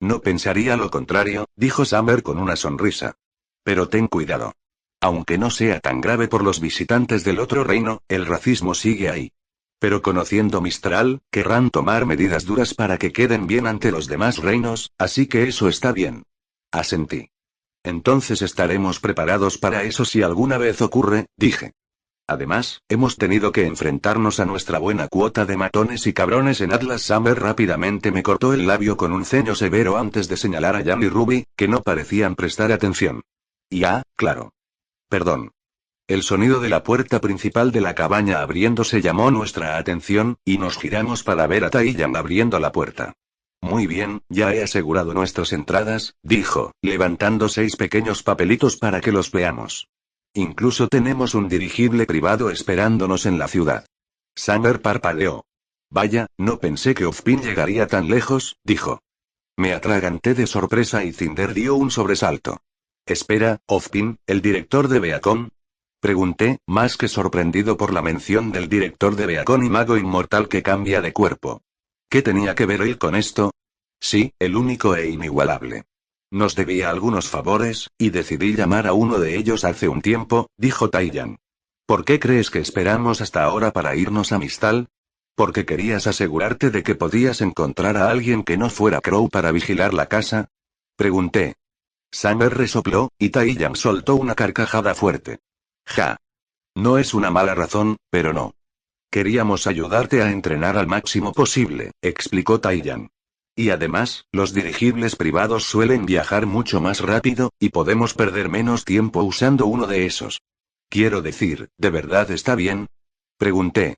No pensaría lo contrario, dijo Summer con una sonrisa. Pero ten cuidado. Aunque no sea tan grave por los visitantes del otro reino, el racismo sigue ahí. Pero conociendo Mistral, querrán tomar medidas duras para que queden bien ante los demás reinos, así que eso está bien. Asentí. Entonces estaremos preparados para eso si alguna vez ocurre, dije. Además, hemos tenido que enfrentarnos a nuestra buena cuota de matones y cabrones en Atlas. Summer rápidamente me cortó el labio con un ceño severo antes de señalar a Jan y Ruby, que no parecían prestar atención. Claro. Perdón. El sonido de la puerta principal de la cabaña abriéndose llamó nuestra atención, y nos giramos para ver a Taiyang abriendo la puerta. Muy bien, ya he asegurado nuestras entradas, dijo, levantando 6 pequeños papelitos para que los veamos. Incluso tenemos un dirigible privado esperándonos en la ciudad. Summer parpadeó. Vaya, no pensé que Ozpin llegaría tan lejos, dijo. Me atraganté de sorpresa y Cinder dio un sobresalto. Espera, ¿Ozpin, el director de Beacon? Pregunté, más que sorprendido por la mención del director de Beacon y mago inmortal que cambia de cuerpo. ¿Qué tenía que ver él con esto? Sí, el único e inigualable. Nos debía algunos favores, y decidí llamar a uno de ellos hace un tiempo, dijo Taiyang. ¿Por qué crees que esperamos hasta ahora para irnos a Mistal? ¿Porque querías asegurarte de que podías encontrar a alguien que no fuera Crow para vigilar la casa? Pregunté. Summer resopló, y Taiyang soltó una carcajada fuerte. Ja. No es una mala razón, pero no. Queríamos ayudarte a entrenar al máximo posible, explicó Taiyang. Y además, los dirigibles privados suelen viajar mucho más rápido, y podemos perder menos tiempo usando uno de esos. Quiero decir, ¿de verdad está bien? Pregunté.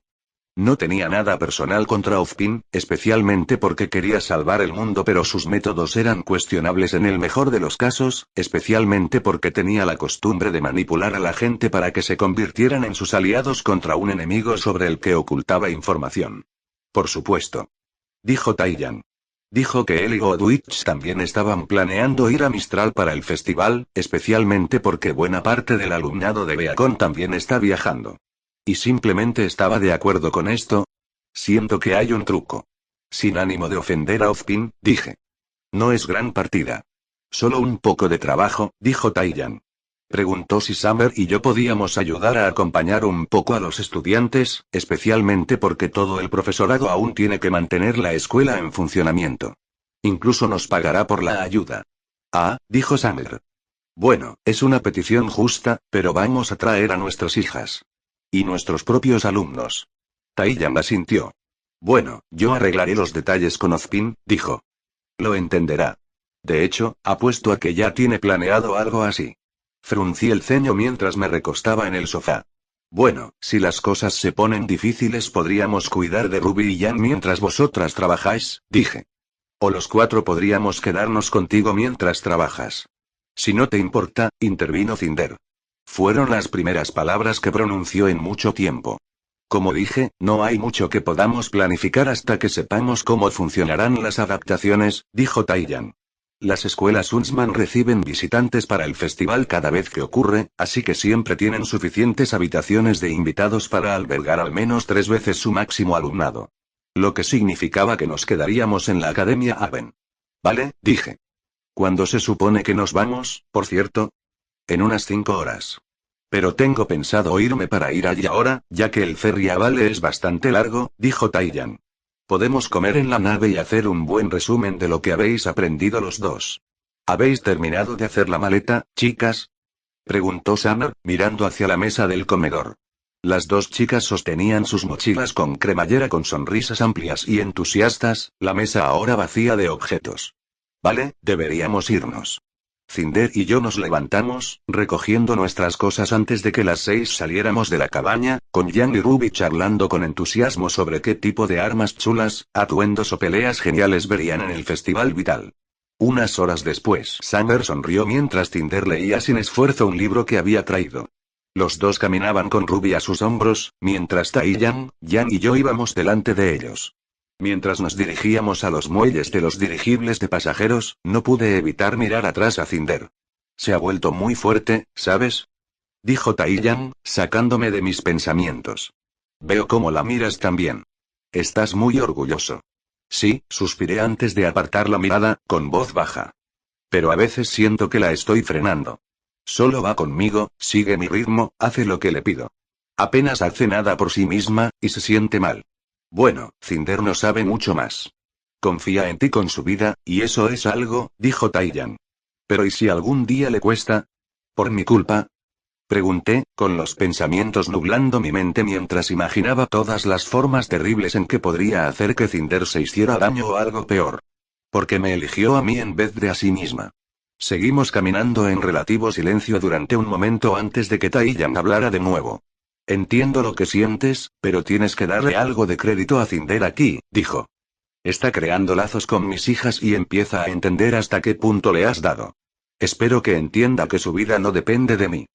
No tenía nada personal contra Ozpin, especialmente porque quería salvar el mundo, pero sus métodos eran cuestionables en el mejor de los casos, especialmente porque tenía la costumbre de manipular a la gente para que se convirtieran en sus aliados contra un enemigo sobre el que ocultaba información. Por supuesto. Dijo Taiyang. Dijo que él y Godwich también estaban planeando ir a Mistral para el festival, especialmente porque buena parte del alumnado de Beacon también está viajando. ¿Y simplemente estaba de acuerdo con esto? Siento que hay un truco. Sin ánimo de ofender a Ozpin, dije. No es gran partida. Solo un poco de trabajo, dijo Taiyang. Preguntó si Summer y yo podíamos ayudar a acompañar un poco a los estudiantes, especialmente porque todo el profesorado aún tiene que mantener la escuela en funcionamiento. Incluso nos pagará por la ayuda. Ah, dijo Summer. Bueno, es una petición justa, pero vamos a traer a nuestras hijas. Y nuestros propios alumnos. Taiyang asintió. Bueno, yo arreglaré los detalles con Ozpin, dijo. Lo entenderá. De hecho, apuesto a que ya tiene planeado algo así. Fruncí el ceño mientras me recostaba en el sofá. Bueno, si las cosas se ponen difíciles podríamos cuidar de Ruby y Jan mientras vosotras trabajáis, dije. O los 4 podríamos quedarnos contigo mientras trabajas. Si no te importa, intervino Cinder. Fueron las primeras palabras que pronunció en mucho tiempo. Como dije, no hay mucho que podamos planificar hasta que sepamos cómo funcionarán las adaptaciones, dijo Taiyang. Las escuelas Huntsman reciben visitantes para el festival cada vez que ocurre, así que siempre tienen suficientes habitaciones de invitados para albergar al menos 3 veces su máximo alumnado. Lo que significaba que nos quedaríamos en la Academia Aven. Vale, dije. ¿Cuándo se supone que nos vamos, por cierto? En unas 5 horas. Pero tengo pensado irme para ir allí ahora, ya que el ferry a Vale es bastante largo, dijo Taiyang. Podemos comer en la nave y hacer un buen resumen de lo que habéis aprendido los dos. ¿Habéis terminado de hacer la maleta, chicas? Preguntó Summer, mirando hacia la mesa del comedor. Las 2 chicas sostenían sus mochilas con cremallera con sonrisas amplias y entusiastas, la mesa ahora vacía de objetos. Vale, deberíamos irnos. Cinder y yo nos levantamos, recogiendo nuestras cosas antes de que las 6 saliéramos de la cabaña, con Jan y Ruby charlando con entusiasmo sobre qué tipo de armas chulas, atuendos o peleas geniales verían en el Festival Vital. Unas horas después, Summer sonrió mientras Cinder leía sin esfuerzo un libro que había traído. Los 2 caminaban con Ruby a sus hombros, mientras Taiyang, Jan y yo íbamos delante de ellos. Mientras nos dirigíamos a los muelles de los dirigibles de pasajeros, no pude evitar mirar atrás a Cinder. Se ha vuelto muy fuerte, ¿sabes? Dijo Taiyang, sacándome de mis pensamientos. Veo cómo la miras también. Estás muy orgulloso. Sí, suspiré antes de apartar la mirada, con voz baja. Pero a veces siento que la estoy frenando. Solo va conmigo, sigue mi ritmo, hace lo que le pido. Apenas hace nada por sí misma, y se siente mal. Bueno, Cinder no sabe mucho más. Confía en ti con su vida, y eso es algo, dijo Taiyang. Pero ¿y si algún día le cuesta? ¿Por mi culpa? Pregunté, con los pensamientos nublando mi mente mientras imaginaba todas las formas terribles en que podría hacer que Cinder se hiciera daño o algo peor. Porque me eligió a mí en vez de a sí misma. Seguimos caminando en relativo silencio durante un momento antes de que Taiyang hablara de nuevo. Entiendo lo que sientes, pero tienes que darle algo de crédito a Cinder aquí, dijo. Está creando lazos con mis hijas y empieza a entender hasta qué punto le has dado. Espero que entienda que su vida no depende de mí.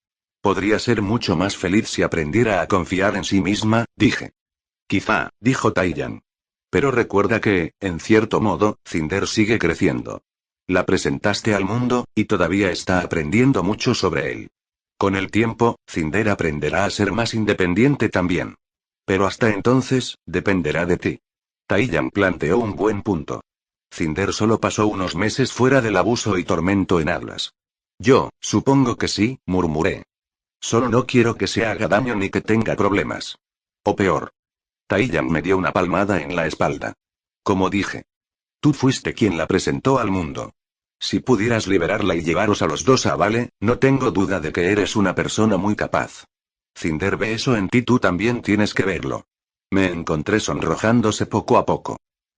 Podría ser mucho más feliz si aprendiera a confiar en sí misma, dije. Quizá, dijo Taiyang. Pero recuerda que, en cierto modo, Cinder sigue creciendo. La presentaste al mundo, y todavía está aprendiendo mucho sobre él. Con el tiempo, Cinder aprenderá a ser más independiente también. Pero hasta entonces, dependerá de ti. Taiyang planteó un buen punto. Cinder solo pasó unos meses fuera del abuso y tormento en Atlas. Yo, supongo que sí, murmuré. Solo no quiero que se haga daño ni que tenga problemas. O peor. Taiyang me dio una palmada en la espalda. Como dije. Tú fuiste quien la presentó al mundo. Si pudieras liberarla y llevaros a los 2 a Vale, no tengo duda de que eres una persona muy capaz. Cinder ve eso en ti, tú también tienes que verlo. Me encontré sonrojándose poco a poco.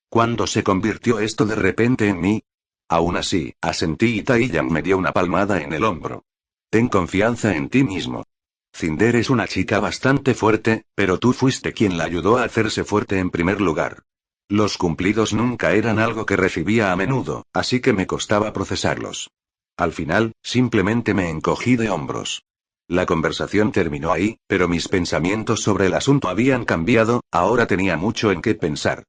¿Cuándo se convirtió esto de repente en mí? Aún así, asentí y Taiyang me dio una palmada en el hombro. Ten confianza en ti mismo. Cinder es una chica bastante fuerte, pero tú fuiste quien la ayudó a hacerse fuerte en primer lugar. Los cumplidos nunca eran algo que recibía a menudo, así que me costaba procesarlos. Al final, simplemente me encogí de hombros. La conversación terminó ahí, pero mis pensamientos sobre el asunto habían cambiado, ahora tenía mucho en qué pensar.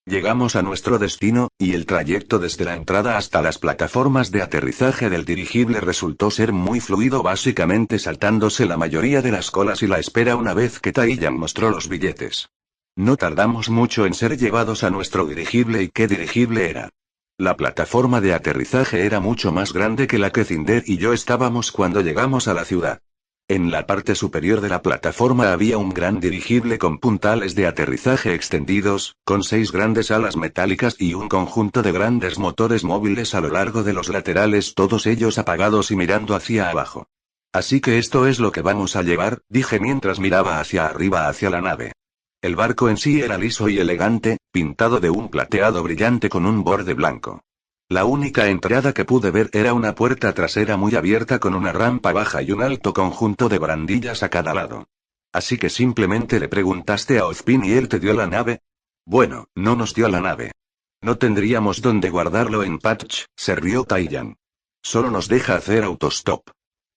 Llegamos a nuestro destino, y el trayecto desde la entrada hasta las plataformas de aterrizaje del dirigible resultó ser muy fluido, básicamente saltándose la mayoría de las colas y la espera una vez que Taiyang mostró los billetes. No tardamos mucho en ser llevados a nuestro dirigible. ¿Y qué dirigible era? La plataforma de aterrizaje era mucho más grande que la que Cinder y yo estábamos cuando llegamos a la ciudad. En la parte superior de la plataforma había un gran dirigible con puntales de aterrizaje extendidos, con 6 grandes alas metálicas y un conjunto de grandes motores móviles a lo largo de los laterales, todos ellos apagados y mirando hacia abajo. Así que esto es lo que vamos a llevar, dije mientras miraba hacia arriba hacia la nave. El barco en sí era liso y elegante, pintado de un plateado brillante con un borde blanco. La única entrada que pude ver era una puerta trasera muy abierta con una rampa baja y un alto conjunto de barandillas a cada lado. Así que simplemente le preguntaste a Ozpin y él te dio la nave. Bueno, no nos dio la nave. No tendríamos dónde guardarlo en Patch, se rió Taiyan. Solo nos deja hacer autostop.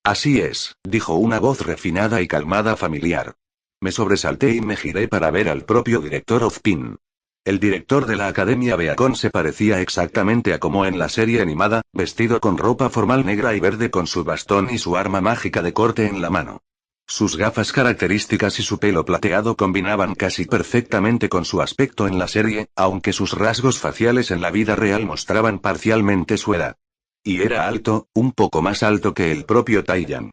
Así es, dijo una voz refinada y calmada familiar. Me sobresalté y me giré para ver al propio director Ozpin. El director de la Academia Beacon se parecía exactamente a como en la serie animada, vestido con ropa formal negra y verde con su bastón y su arma mágica de corte en la mano. Sus gafas características y su pelo plateado combinaban casi perfectamente con su aspecto en la serie, aunque sus rasgos faciales en la vida real mostraban parcialmente su edad. Y era alto, un poco más alto que el propio Taiyan.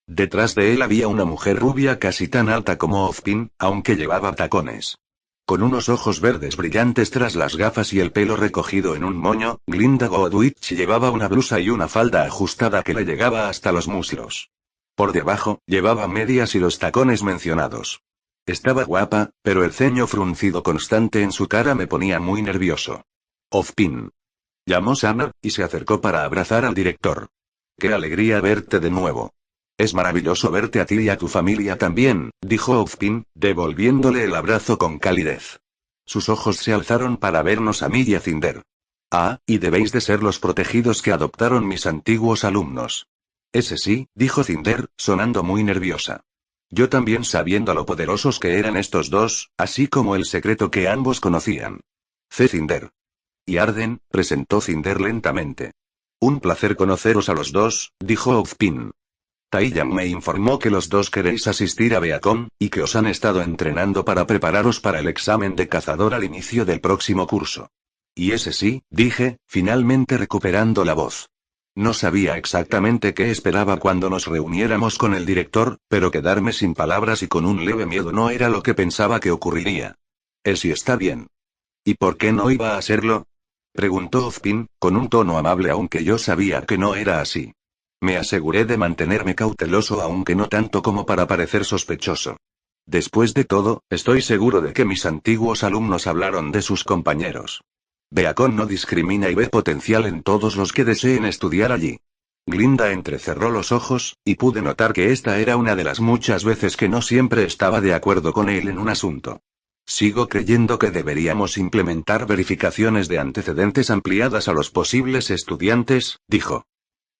Detrás de él había una mujer rubia casi tan alta como Ozpin, aunque llevaba tacones. Con unos ojos verdes brillantes tras las gafas y el pelo recogido en un moño, Glinda Godwich llevaba una blusa y una falda ajustada que le llegaba hasta los muslos. Por debajo, llevaba medias y los tacones mencionados. Estaba guapa, pero el ceño fruncido constante en su cara me ponía muy nervioso. Ozpin. Llamó Summer, y se acercó para abrazar al director. ¡Qué alegría verte de nuevo! Es maravilloso verte a ti y a tu familia también, dijo Ozpin, devolviéndole el abrazo con calidez. Sus ojos se alzaron para vernos a mí y a Cinder. Ah, y debéis de ser los protegidos que adoptaron mis antiguos alumnos. Ese sí, dijo Cinder, sonando muy nerviosa. Yo también sabiendo lo poderosos que eran estos dos, así como el secreto que ambos conocían. Cinder. Y Arden, presentó Cinder lentamente. Un placer conoceros a los dos, dijo Ozpin. Taiyan me informó que los dos queréis asistir a Beacon, y que os han estado entrenando para prepararos para el examen de cazador al inicio del próximo curso. Y ese sí, dije, finalmente recuperando la voz. No sabía exactamente qué esperaba cuando nos reuniéramos con el director, pero quedarme sin palabras y con un leve miedo no era lo que pensaba que ocurriría. Sí está bien. ¿Y por qué no iba a serlo? Preguntó Ozpin, con un tono amable aunque yo sabía que no era así. Me aseguré de mantenerme cauteloso aunque no tanto como para parecer sospechoso. Después de todo, estoy seguro de que mis antiguos alumnos hablaron de sus compañeros. Beacon no discrimina y ve potencial en todos los que deseen estudiar allí. Glinda entrecerró los ojos, y pude notar que esta era una de las muchas veces que no siempre estaba de acuerdo con él en un asunto. Sigo creyendo que deberíamos implementar verificaciones de antecedentes ampliadas a los posibles estudiantes, dijo.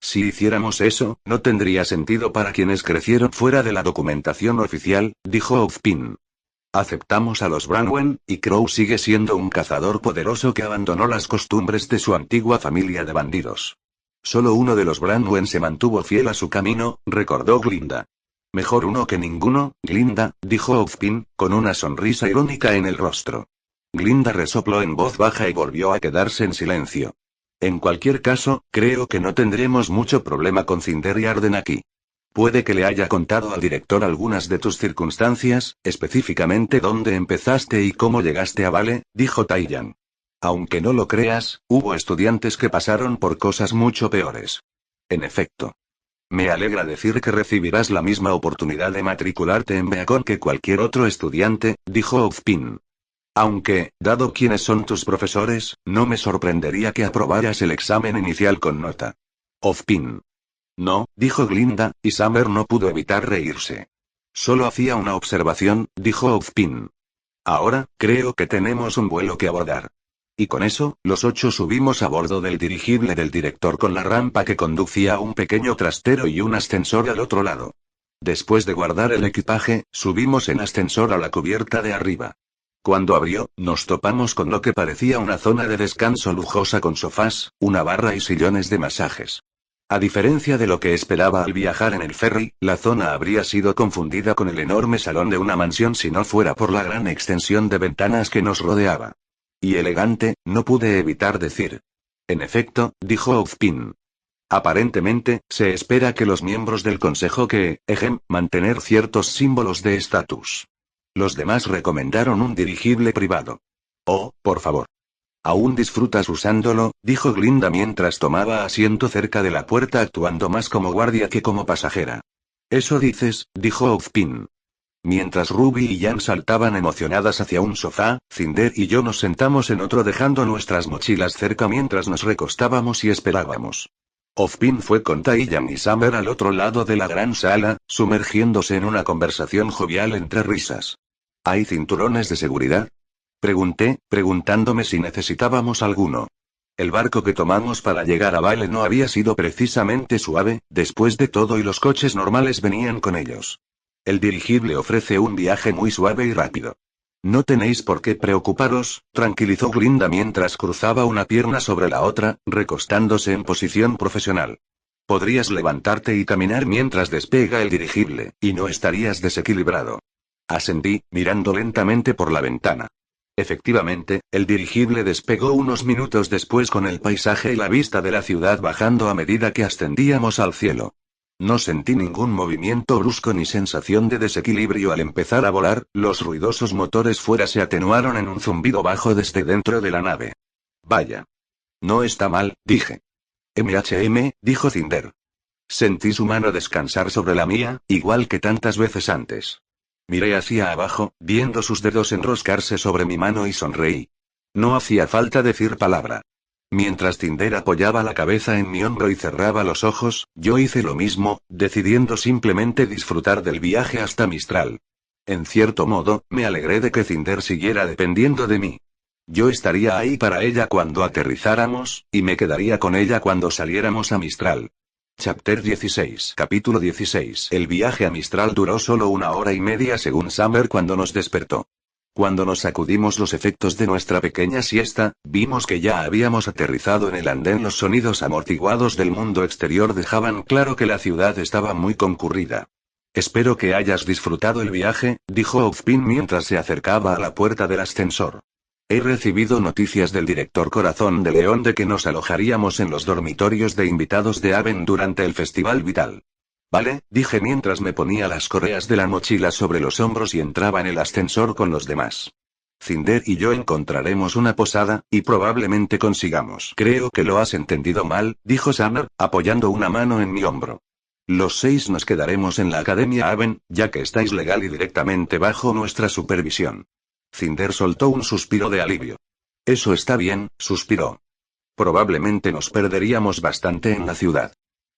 Si hiciéramos eso, no tendría sentido para quienes crecieron fuera de la documentación oficial, dijo Ozpin. Aceptamos a los Branwen, y Crow sigue siendo un cazador poderoso que abandonó las costumbres de su antigua familia de bandidos. Solo uno de los Branwen se mantuvo fiel a su camino, recordó Glinda. Mejor uno que ninguno, Glinda, dijo Ozpin, con una sonrisa irónica en el rostro. Glinda resopló en voz baja y volvió a quedarse en silencio. En cualquier caso, creo que no tendremos mucho problema con Cinder y Arden aquí. Puede que le haya contado al director algunas de tus circunstancias, específicamente dónde empezaste y cómo llegaste a Vale, dijo Taiyan. Aunque no lo creas, hubo estudiantes que pasaron por cosas mucho peores. En efecto. Me alegra decir que recibirás la misma oportunidad de matricularte en Beacon que cualquier otro estudiante, dijo Ozpin. Aunque, dado quiénes son tus profesores, no me sorprendería que aprobaras el examen inicial con nota. Ozpin. No, dijo Glinda, y Summer no pudo evitar reírse. Solo hacía una observación, dijo Ozpin. Ahora, creo que tenemos un vuelo que abordar. Y con eso, los 8 subimos a bordo del dirigible del director con la rampa que conducía a un pequeño trastero y un ascensor al otro lado. Después de guardar el equipaje, subimos en ascensor a la cubierta de arriba. Cuando abrió, nos topamos con lo que parecía una zona de descanso lujosa con sofás, una barra y sillones de masajes. A diferencia de lo que esperaba al viajar en el ferry, la zona habría sido confundida con el enorme salón de una mansión si no fuera por la gran extensión de ventanas que nos rodeaba. Y elegante, no pude evitar decir. En efecto, dijo Ozpin. Aparentemente, se espera que los miembros del consejo mantener ciertos símbolos de estatus. Los demás recomendaron un dirigible privado. Oh, por favor. ¿Aún disfrutas usándolo?, dijo Glinda mientras tomaba asiento cerca de la puerta actuando más como guardia que como pasajera. Eso dices, dijo Ozpin. Mientras Ruby y Jan saltaban emocionadas hacia un sofá, Cinder y yo nos sentamos en otro dejando nuestras mochilas cerca mientras nos recostábamos y esperábamos. Ozpin fue con Taiyam y Summer al otro lado de la gran sala, sumergiéndose en una conversación jovial entre risas. ¿Hay cinturones de seguridad?, pregunté, preguntándome si necesitábamos alguno. El barco que tomamos para llegar a Vale no había sido precisamente suave, después de todo, y los coches normales venían con ellos. El dirigible ofrece un viaje muy suave y rápido. No tenéis por qué preocuparos, tranquilizó Glinda mientras cruzaba una pierna sobre la otra, recostándose en posición profesional. Podrías levantarte y caminar mientras despega el dirigible, y no estarías desequilibrado. Asentí, mirando lentamente por la ventana. Efectivamente, el dirigible despegó unos minutos después con el paisaje y la vista de la ciudad bajando a medida que ascendíamos al cielo. No sentí ningún movimiento brusco ni sensación de desequilibrio al empezar a volar, los ruidosos motores fuera se atenuaron en un zumbido bajo desde dentro de la nave. Vaya. No está mal, dije. Dijo Cinder. Sentí su mano descansar sobre la mía, igual que tantas veces antes. Miré hacia abajo, viendo sus dedos enroscarse sobre mi mano y sonreí. No hacía falta decir palabra. Mientras Cinder apoyaba la cabeza en mi hombro y cerraba los ojos, yo hice lo mismo, decidiendo simplemente disfrutar del viaje hasta Mistral. En cierto modo, me alegré de que Cinder siguiera dependiendo de mí. Yo estaría ahí para ella cuando aterrizáramos, y me quedaría con ella cuando saliéramos a Mistral. Chapter 16. Capítulo 16. El viaje a Mistral duró solo 1 hora y media según Summer cuando nos despertó. Cuando nos sacudimos los efectos de nuestra pequeña siesta, vimos que ya habíamos aterrizado en el andén. Los sonidos amortiguados del mundo exterior dejaban claro que la ciudad estaba muy concurrida. Espero que hayas disfrutado el viaje, dijo Ozpin mientras se acercaba a la puerta del ascensor. He recibido noticias del director Corazón de León de que nos alojaríamos en los dormitorios de invitados de Haven durante el Festival Vital. Vale, dije mientras me ponía las correas de la mochila sobre los hombros y entraba en el ascensor con los demás. Cinder y yo encontraremos una posada, y probablemente consigamos. Creo que lo has entendido mal, dijo Summer, apoyando una mano en mi hombro. Los 6 nos quedaremos en la Academia Haven, ya que estáis legal y directamente bajo nuestra supervisión. Cinder soltó un suspiro de alivio. Eso está bien, suspiró. Probablemente nos perderíamos bastante en la ciudad.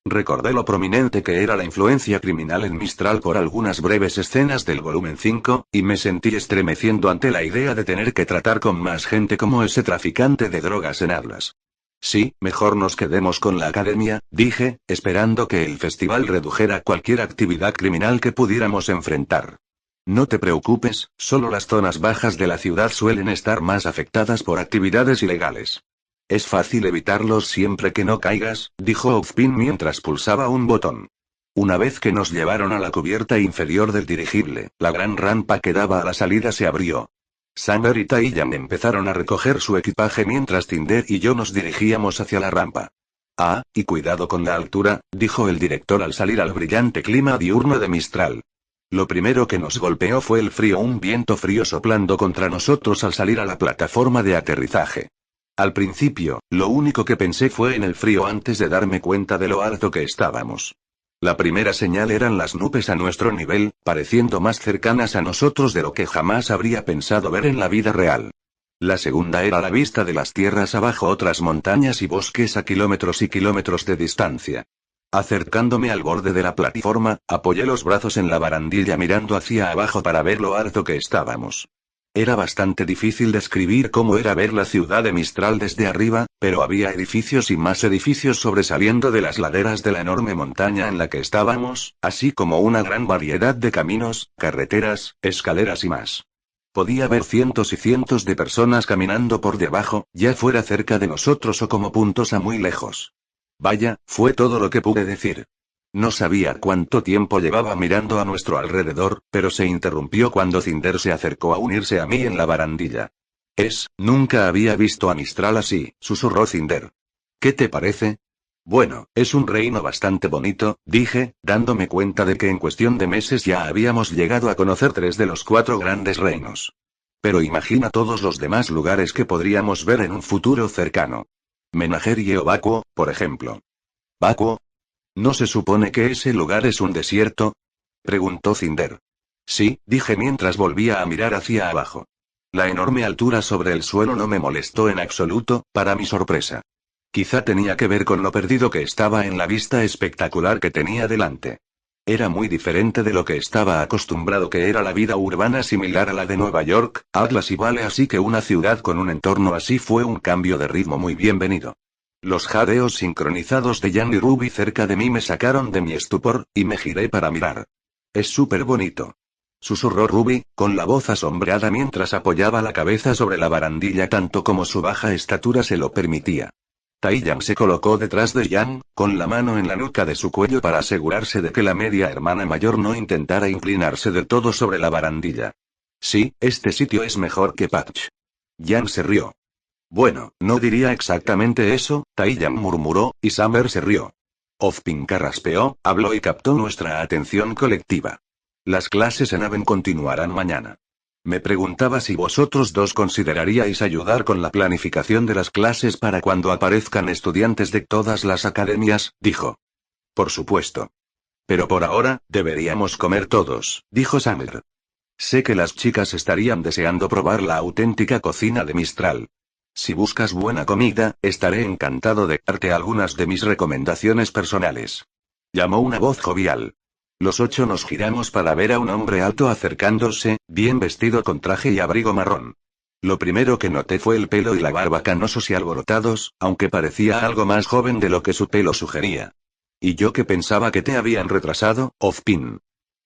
Recordé lo prominente que era la influencia criminal en Mistral por algunas breves escenas del volumen 5, y me sentí estremeciendo ante la idea de tener que tratar con más gente como ese traficante de drogas en Atlas. Sí, mejor nos quedemos con la academia, dije, esperando que el festival redujera cualquier actividad criminal que pudiéramos enfrentar. No te preocupes, solo las zonas bajas de la ciudad suelen estar más afectadas por actividades ilegales. Es fácil evitarlos siempre que no caigas, dijo Ozpin mientras pulsaba un botón. Una vez que nos llevaron a la cubierta inferior del dirigible, la gran rampa que daba a la salida se abrió. Summer y Taiyam empezaron a recoger su equipaje mientras Cinder y yo nos dirigíamos hacia la rampa. Ah, y cuidado con la altura, dijo el director al salir al brillante clima diurno de Mistral. Lo primero que nos golpeó fue el frío, un viento frío soplando contra nosotros al salir a la plataforma de aterrizaje. Al principio, lo único que pensé fue en el frío antes de darme cuenta de lo alto que estábamos. La primera señal eran las nubes a nuestro nivel, pareciendo más cercanas a nosotros de lo que jamás habría pensado ver en la vida real. La segunda era la vista de las tierras abajo, otras montañas y bosques a kilómetros y kilómetros de distancia. Acercándome al borde de la plataforma, apoyé los brazos en la barandilla mirando hacia abajo para ver lo alto que estábamos. Era bastante difícil describir cómo era ver la ciudad de Mistral desde arriba, pero había edificios y más edificios sobresaliendo de las laderas de la enorme montaña en la que estábamos, así como una gran variedad de caminos, carreteras, escaleras y más. Podía ver cientos y cientos de personas caminando por debajo, ya fuera cerca de nosotros o como puntos a muy lejos. Vaya, fue todo lo que pude decir. No sabía cuánto tiempo llevaba mirando a nuestro alrededor, pero se interrumpió cuando Cinder se acercó a unirse a mí en la barandilla. Nunca había visto a Mistral así, susurró Cinder. ¿Qué te parece? Bueno, es un reino bastante bonito, dije, dándome cuenta de que en cuestión de meses ya habíamos llegado a conocer 3 de los 4 grandes reinos. Pero imagina todos los demás lugares que podríamos ver en un futuro cercano. Menagerie o Vacuo, por ejemplo. ¿Vacuo? ¿No se supone que ese lugar es un desierto? Preguntó Cinder. Sí, dije mientras volvía a mirar hacia abajo. La enorme altura sobre el suelo no me molestó en absoluto, para mi sorpresa. Quizá tenía que ver con lo perdido que estaba en la vista espectacular que tenía delante. Era muy diferente de lo que estaba acostumbrado, que era la vida urbana similar a la de Nueva York, Atlas y Vale, así que una ciudad con un entorno así fue un cambio de ritmo muy bienvenido. Los jadeos sincronizados de Jan y Ruby cerca de mí me sacaron de mi estupor, y me giré para mirar. Es súper bonito. Susurró Ruby, con la voz asombrada mientras apoyaba la cabeza sobre la barandilla tanto como su baja estatura se lo permitía. Taiyang se colocó detrás de Jan, con la mano en la nuca de su cuello para asegurarse de que la media hermana mayor no intentara inclinarse del todo sobre la barandilla. Sí, este sitio es mejor que Patch. Jan se rió. Bueno, no diría exactamente eso, Taiyang murmuró, y Summer se rió. Ozpin carraspeó, habló y captó nuestra atención colectiva. Las clases en Aven continuarán mañana. Me preguntaba si vosotros dos consideraríais ayudar con la planificación de las clases para cuando aparezcan estudiantes de todas las academias, dijo. Por supuesto. Pero por ahora, deberíamos comer todos, dijo Summer. Sé que las chicas estarían deseando probar la auténtica cocina de Mistral. Si buscas buena comida, estaré encantado de darte algunas de mis recomendaciones personales. Llamó una voz jovial. Los 8 nos giramos para ver a un hombre alto acercándose, bien vestido con traje y abrigo marrón. Lo primero que noté fue el pelo y la barba canosos y alborotados, aunque parecía algo más joven de lo que su pelo sugería. ¿Y yo que pensaba que te habían retrasado, Ozpin?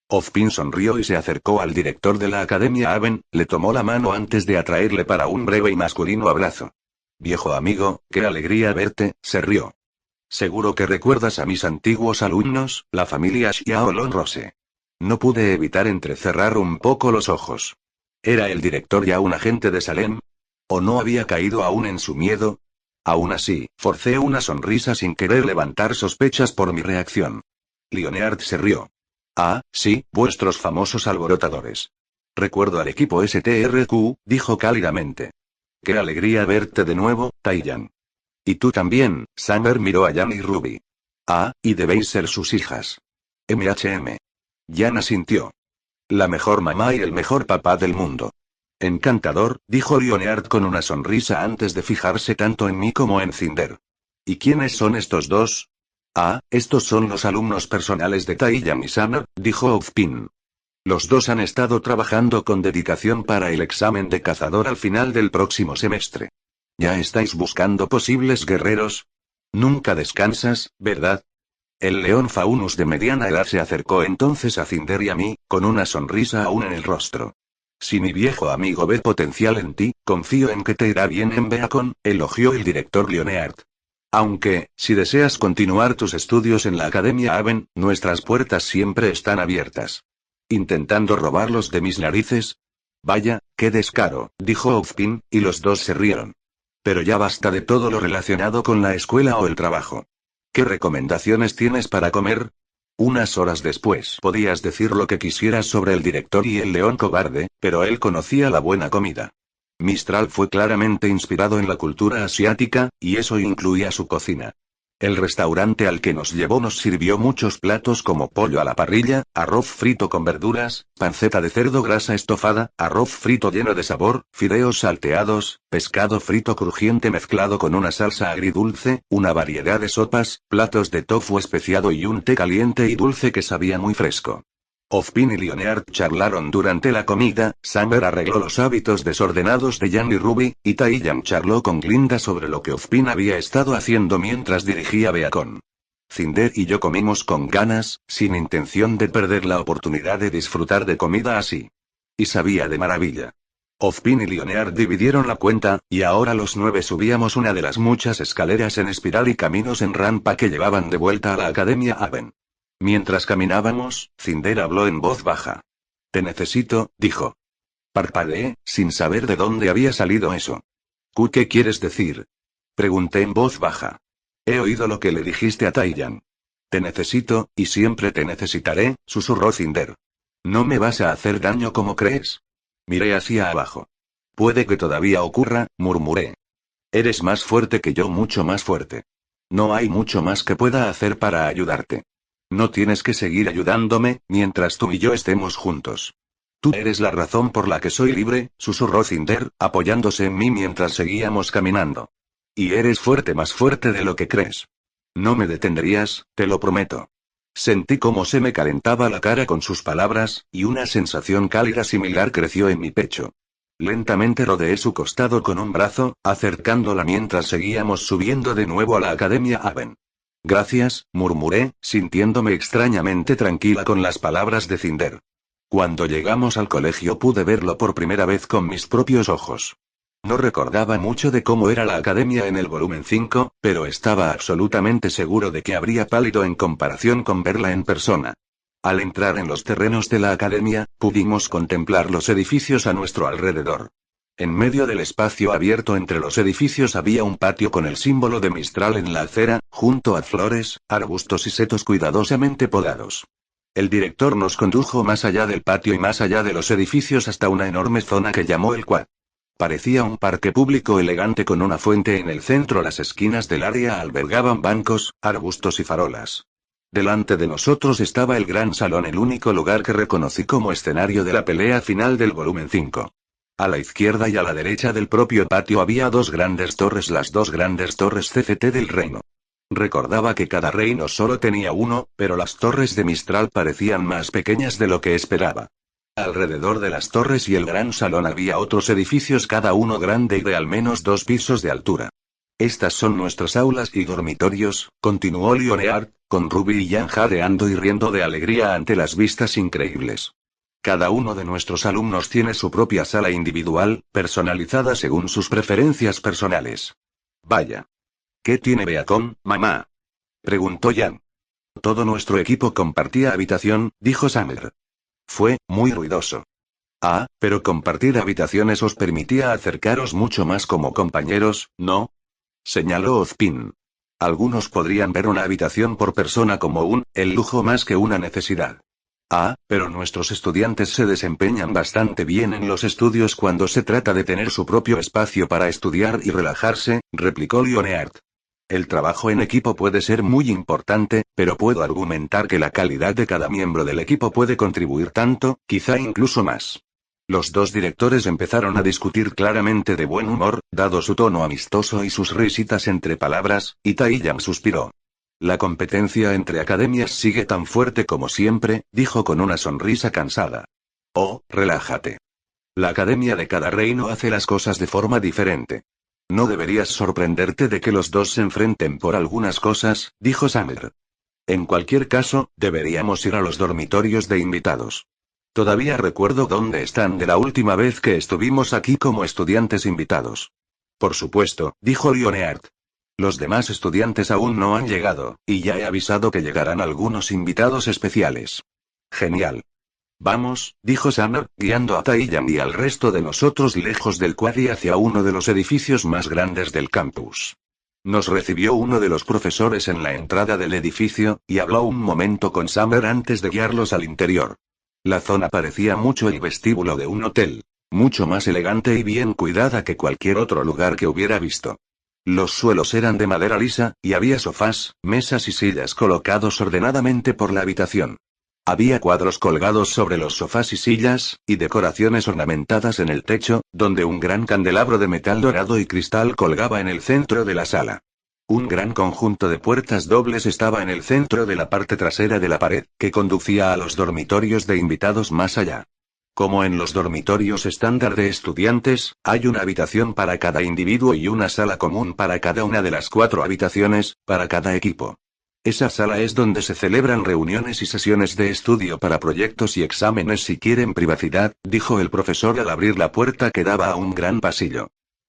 Ozpin sonrió y se acercó al director de la Academia Aven, le tomó la mano antes de atraerle para un breve y masculino abrazo. Viejo amigo, qué alegría verte, se rió. Seguro que recuerdas a mis antiguos alumnos, la familia Xiaolong Rose. No pude evitar entrecerrar un poco los ojos. ¿Era el director ya un agente de Salem? ¿O no había caído aún en su miedo? Aún así, forcé una sonrisa sin querer levantar sospechas por mi reacción. Leonard se rió. Ah, sí, vuestros famosos alborotadores. Recuerdo al equipo STRQ, dijo cálidamente. Qué alegría verte de nuevo, Taiyang. Y tú también, Summer miró a Jan y Ruby. Ah, y debéis ser sus hijas. MHM. Jan asintió. La mejor mamá y el mejor papá del mundo. Encantador, dijo Leonard con una sonrisa antes de fijarse tanto en mí como en Cinder. ¿Y quiénes son estos dos? Ah, estos son los alumnos personales de Taiyang y Summer, dijo Ozpin. Los dos han estado trabajando con dedicación para el examen de cazador al final del próximo semestre. ¿Ya estáis buscando posibles guerreros? Nunca descansas, ¿verdad? El león Faunus de mediana edad se acercó entonces a Cinder y a mí, con una sonrisa aún en el rostro. Si mi viejo amigo ve potencial en ti, confío en que te irá bien en Beacon, elogió el director Leonard. Aunque, si deseas continuar tus estudios en la Academia Aven, nuestras puertas siempre están abiertas. ¿Intentando robarlos de mis narices? Vaya, qué descaro, dijo Ozpin, y los dos se rieron. Pero ya basta de todo lo relacionado con la escuela o el trabajo. ¿Qué recomendaciones tienes para comer? Unas horas después podías decir lo que quisieras sobre el director y el león cobarde, pero él conocía la buena comida. Mistral fue claramente inspirado en la cultura asiática, y eso incluía su cocina. El restaurante al que nos llevó nos sirvió muchos platos como pollo a la parrilla, arroz frito con verduras, panceta de cerdo grasa estofada, arroz frito lleno de sabor, fideos salteados, pescado frito crujiente mezclado con una salsa agridulce, una variedad de sopas, platos de tofu especiado y un té caliente y dulce que sabía muy fresco. Ozpin y Leonard charlaron durante la comida, Summer arregló los hábitos desordenados de Jan y Ruby, y Taiyang charló con Glinda sobre lo que Ozpin había estado haciendo mientras dirigía Beacon. Cinder y yo comimos con ganas, sin intención de perder la oportunidad de disfrutar de comida así. Y sabía de maravilla. Ozpin y Leonard dividieron la cuenta, y ahora los 9 subíamos una de las muchas escaleras en espiral y caminos en rampa que llevaban de vuelta a la Academia Aven. Mientras caminábamos, Cinder habló en voz baja. Te necesito, dijo. Parpadeé, sin saber de dónde había salido eso. ¿Qué quieres decir? Pregunté en voz baja. He oído lo que le dijiste a Taiyang. Te necesito, y siempre te necesitaré, susurró Cinder. ¿No me vas a hacer daño como crees? Miré hacia abajo. Puede que todavía ocurra, murmuré. Eres más fuerte que yo, mucho más fuerte. No hay mucho más que pueda hacer para ayudarte. No tienes que seguir ayudándome, mientras tú y yo estemos juntos. Tú eres la razón por la que soy libre, susurró Cinder, apoyándose en mí mientras seguíamos caminando. Y eres fuerte, más fuerte de lo que crees. No me detendrías, te lo prometo. Sentí cómo se me calentaba la cara con sus palabras, y una sensación cálida similar creció en mi pecho. Lentamente rodeé su costado con un brazo, acercándola mientras seguíamos subiendo de nuevo a la Academia Aven. Gracias, murmuré, sintiéndome extrañamente tranquila con las palabras de Cinder. Cuando llegamos al colegio pude verlo por primera vez con mis propios ojos. No recordaba mucho de cómo era la academia en el volumen 5, pero estaba absolutamente seguro de que habría pálido en comparación con verla en persona. Al entrar en los terrenos de la academia, pudimos contemplar los edificios a nuestro alrededor. En medio del espacio abierto entre los edificios había un patio con el símbolo de Mistral en la acera, junto a flores, arbustos y setos cuidadosamente podados. El director nos condujo más allá del patio y más allá de los edificios hasta una enorme zona que llamó el Quad. Parecía un parque público elegante con una fuente en el centro. Las esquinas del área albergaban bancos, arbustos y farolas. Delante de nosotros estaba el gran salón, el único lugar que reconocí como escenario de la pelea final del volumen 5. A la izquierda y a la derecha del propio patio había dos grandes torres, las dos grandes torres CCT del reino. Recordaba que cada reino solo tenía uno, pero las torres de Mistral parecían más pequeñas de lo que esperaba. Alrededor de las torres y el gran salón había otros edificios, cada uno grande y de al menos 2 pisos de altura. Estas son nuestras aulas y dormitorios, continuó Leonard, con Ruby y Jan jadeando y riendo de alegría ante las vistas increíbles. Cada uno de nuestros alumnos tiene su propia sala individual, personalizada según sus preferencias personales. Vaya. ¿Qué tiene Beacon, mamá? Preguntó Jan. Todo nuestro equipo compartía habitación, dijo Summer. Fue muy ruidoso. Ah, pero compartir habitaciones os permitía acercaros mucho más como compañeros, ¿no? Señaló Ozpin. Algunos podrían ver una habitación por persona como el lujo más que una necesidad. Ah, pero nuestros estudiantes se desempeñan bastante bien en los estudios cuando se trata de tener su propio espacio para estudiar y relajarse, replicó Leonard. El trabajo en equipo puede ser muy importante, pero puedo argumentar que la calidad de cada miembro del equipo puede contribuir tanto, quizá incluso más. Los dos directores empezaron a discutir claramente de buen humor, dado su tono amistoso y sus risitas entre palabras, y Taiyang suspiró. La competencia entre academias sigue tan fuerte como siempre, dijo con una sonrisa cansada. Oh, relájate. La academia de cada reino hace las cosas de forma diferente. No deberías sorprenderte de que los dos se enfrenten por algunas cosas, dijo Summer. En cualquier caso, deberíamos ir a los dormitorios de invitados. Todavía recuerdo dónde están de la última vez que estuvimos aquí como estudiantes invitados. Por supuesto, dijo Leonard. Los demás estudiantes aún no han llegado, y ya he avisado que llegarán algunos invitados especiales. Genial. Vamos, dijo Summer, guiando a Taiyang y al resto de nosotros lejos del quad y hacia uno de los edificios más grandes del campus. Nos recibió uno de los profesores en la entrada del edificio, y habló un momento con Summer antes de guiarlos al interior. La zona parecía mucho el vestíbulo de un hotel, mucho más elegante y bien cuidada que cualquier otro lugar que hubiera visto. Los suelos eran de madera lisa, y había sofás, mesas y sillas colocados ordenadamente por la habitación. Había cuadros colgados sobre los sofás y sillas, y decoraciones ornamentadas en el techo, donde un gran candelabro de metal dorado y cristal colgaba en el centro de la sala. Un gran conjunto de puertas dobles estaba en el centro de la parte trasera de la pared, que conducía a los dormitorios de invitados más allá. Como en los dormitorios estándar de estudiantes, hay una habitación para cada individuo y una sala común para cada una de las 4 habitaciones, para cada equipo. Esa sala es donde se celebran reuniones y sesiones de estudio para proyectos y exámenes si quieren privacidad, dijo el profesor al abrir la puerta que daba a un gran pasillo.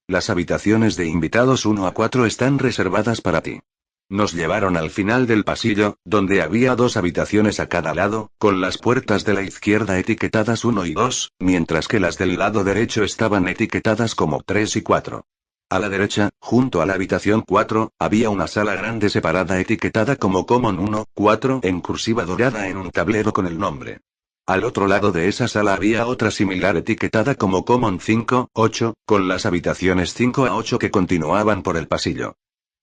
Las habitaciones de invitados 1 a 4 están reservadas para ti. Nos llevaron al final del pasillo, donde había 2 habitaciones a cada lado, con las puertas de la izquierda etiquetadas 1 y 2, mientras que las del lado derecho estaban etiquetadas como 3 y 4. A la derecha, junto a la habitación 4, había una sala grande separada etiquetada como Common 1, 4 en cursiva dorada en un tablero con el nombre. Al otro lado de esa sala había otra similar etiquetada como Common 5, 8, con las habitaciones 5 a 8 que continuaban por el pasillo.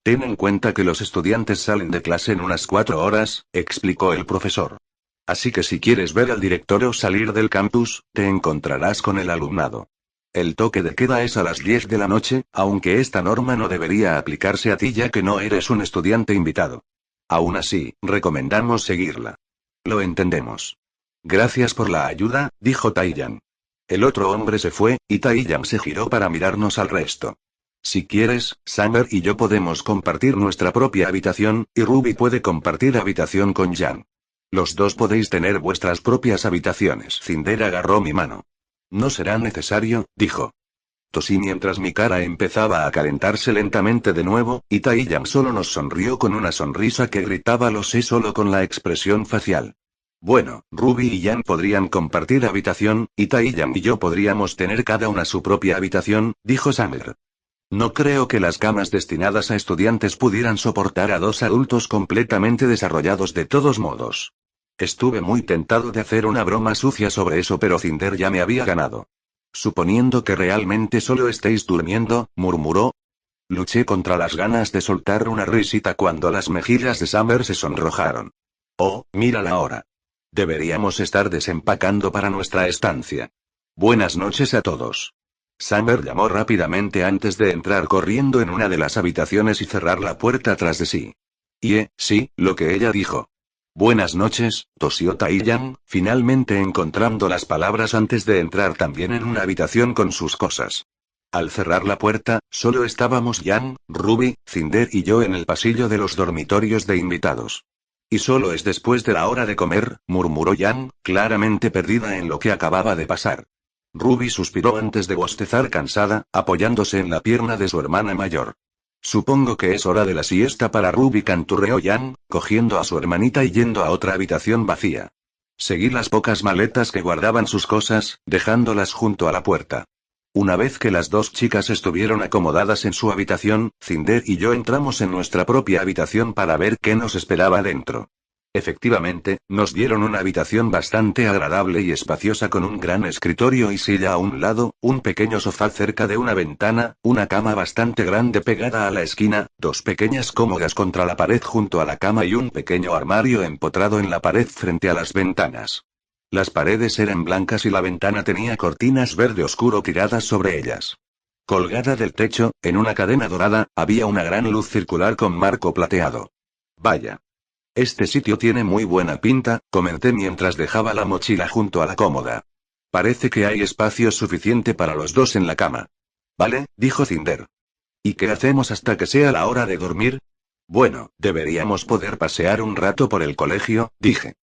Ten en cuenta que los estudiantes salen de clase en unas 4 horas, explicó el profesor. Así que si quieres ver al director o salir del campus, te encontrarás con el alumnado. El toque de queda es a las 10 de la noche, aunque esta norma no debería aplicarse a ti ya que no eres un estudiante invitado. Aún así, recomendamos seguirla. Lo entendemos. Gracias por la ayuda, dijo Taeyan. El otro hombre se fue, y Taeyan se giró para mirarnos al resto. Si quieres, Summer y yo podemos compartir nuestra propia habitación, y Ruby puede compartir habitación con Jan. Los dos podéis tener vuestras propias habitaciones. Cinder agarró mi mano. No será necesario, dijo. Tosí mientras mi cara empezaba a calentarse lentamente de nuevo, y Taeyan solo nos sonrió con una sonrisa que gritaba lo sé solo con la expresión facial. Bueno, Ruby y Jan podrían compartir habitación, y Taeyan y yo podríamos tener cada una su propia habitación, dijo Summer. No creo que las camas destinadas a estudiantes pudieran soportar a dos adultos completamente desarrollados de todos modos. Estuve muy tentado de hacer una broma sucia sobre eso, pero Cinder ya me había ganado. Suponiendo que realmente solo estéis durmiendo, murmuró. Luché contra las ganas de soltar una risita cuando las mejillas de Summer se sonrojaron. Oh, mira la hora. Deberíamos estar desempacando para nuestra estancia. Buenas noches a todos. Summer llamó rápidamente antes de entrar corriendo en una de las habitaciones y cerrar la puerta tras de sí. Sí, lo que ella dijo. Buenas noches, tosió Taeyan, finalmente encontrando las palabras antes de entrar también en una habitación con sus cosas. Al cerrar la puerta, solo estábamos Jan, Ruby, Cinder y yo en el pasillo de los dormitorios de invitados. Y solo es después de la hora de comer, murmuró Jan, claramente perdida en lo que acababa de pasar. Ruby suspiró antes de bostezar cansada, apoyándose en la pierna de su hermana mayor. Supongo que es hora de la siesta para Ruby, canturreó Jan, cogiendo a su hermanita y yendo a otra habitación vacía. Seguí las pocas maletas que guardaban sus cosas, dejándolas junto a la puerta. Una vez que las dos chicas estuvieron acomodadas en su habitación, Cinder y yo entramos en nuestra propia habitación para ver qué nos esperaba dentro. Efectivamente, nos dieron una habitación bastante agradable y espaciosa con un gran escritorio y silla a un lado, un pequeño sofá cerca de una ventana, una cama bastante grande pegada a la esquina, dos pequeñas cómodas contra la pared junto a la cama y un pequeño armario empotrado en la pared frente a las ventanas. Las paredes eran blancas y la ventana tenía cortinas verde oscuro tiradas sobre ellas. Colgada del techo, en una cadena dorada, había una gran luz circular con marco plateado. Vaya. Este sitio tiene muy buena pinta, comenté mientras dejaba la mochila junto a la cómoda. Parece que hay espacio suficiente para los dos en la cama. Vale, dijo Cinder. ¿Y qué hacemos hasta que sea la hora de dormir? Bueno, deberíamos poder pasear un rato por el colegio, dije.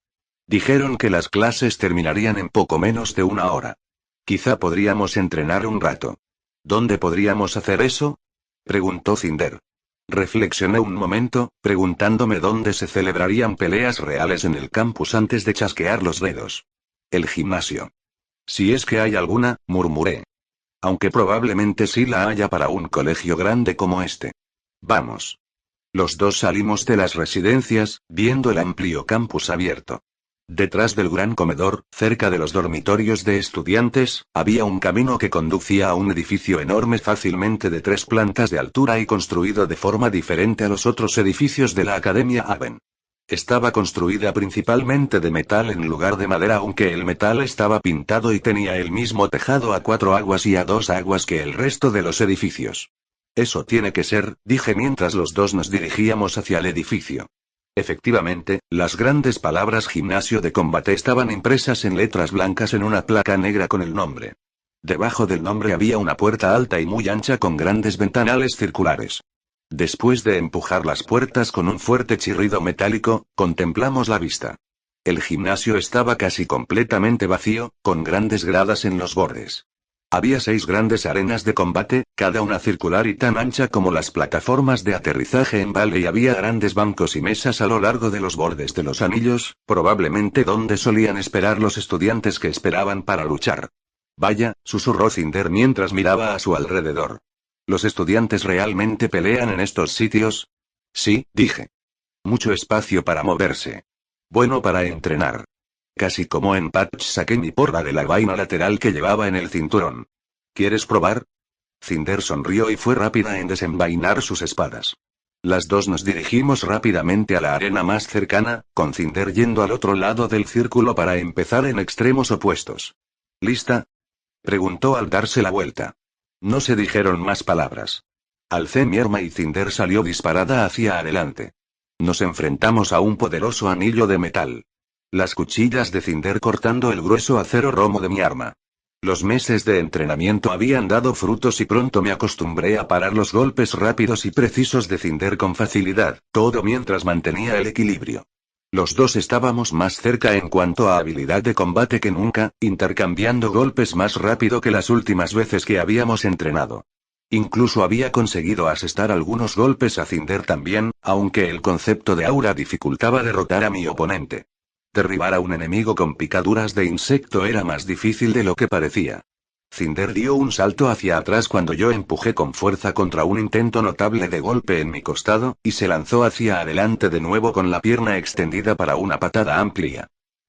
Dijeron que las clases terminarían en poco menos de una hora. Quizá podríamos entrenar un rato. ¿Dónde podríamos hacer eso? Preguntó Cinder. Reflexioné un momento, preguntándome dónde se celebrarían peleas reales en el campus antes de chasquear los dedos. El gimnasio. Si es que hay alguna, murmuré. Aunque probablemente sí la haya para un colegio grande como este. Vamos. Los dos salimos de las residencias, viendo el amplio campus abierto. Detrás del gran comedor, cerca de los dormitorios de estudiantes, había un camino que conducía a un edificio enorme fácilmente de 3 plantas de altura y construido de forma diferente a los otros edificios de la Academia Aven. Estaba construida principalmente de metal en lugar de madera, aunque el metal estaba pintado y tenía el mismo tejado a 4 aguas y a 2 aguas que el resto de los edificios. Eso tiene que ser, dije mientras los dos nos dirigíamos hacia el edificio. Efectivamente, las grandes palabras gimnasio de combate estaban impresas en letras blancas en una placa negra con el nombre. Debajo del nombre había una puerta alta y muy ancha con grandes ventanales circulares. Después de empujar las puertas con un fuerte chirrido metálico, contemplamos la vista. El gimnasio estaba casi completamente vacío, con grandes gradas en los bordes. Había 6 grandes arenas de combate, cada una circular y tan ancha como las plataformas de aterrizaje en Vale, y había grandes bancos y mesas a lo largo de los bordes de los anillos, probablemente donde solían esperar los estudiantes que esperaban para luchar. Vaya, susurró Cinder mientras miraba a su alrededor. ¿Los estudiantes realmente pelean en estos sitios? Sí, dije. Mucho espacio para moverse. Bueno para entrenar. Casi como en Patch saqué mi porra de la vaina lateral que llevaba en el cinturón. ¿Quieres probar? Cinder sonrió y fue rápida en desenvainar sus espadas. Las dos nos dirigimos rápidamente a la arena más cercana, con Cinder yendo al otro lado del círculo para empezar en extremos opuestos. ¿Lista? Preguntó al darse la vuelta. No se dijeron más palabras. Alcé mi arma y Cinder salió disparada hacia adelante. Nos enfrentamos a un poderoso anillo de metal. Las cuchillas de Cinder cortando el grueso acero romo de mi arma. Los meses de entrenamiento habían dado frutos y pronto me acostumbré a parar los golpes rápidos y precisos de Cinder con facilidad, todo mientras mantenía el equilibrio. Los dos estábamos más cerca en cuanto a habilidad de combate que nunca, intercambiando golpes más rápido que las últimas veces que habíamos entrenado. Incluso había conseguido asestar algunos golpes a Cinder también, aunque el concepto de aura dificultaba derrotar a mi oponente. Derribar a un enemigo con picaduras de insecto era más difícil de lo que parecía. Cinder dio un salto hacia atrás cuando yo empujé con fuerza contra un intento notable de golpe en mi costado, y se lanzó hacia adelante de nuevo con la pierna extendida para una patada amplia.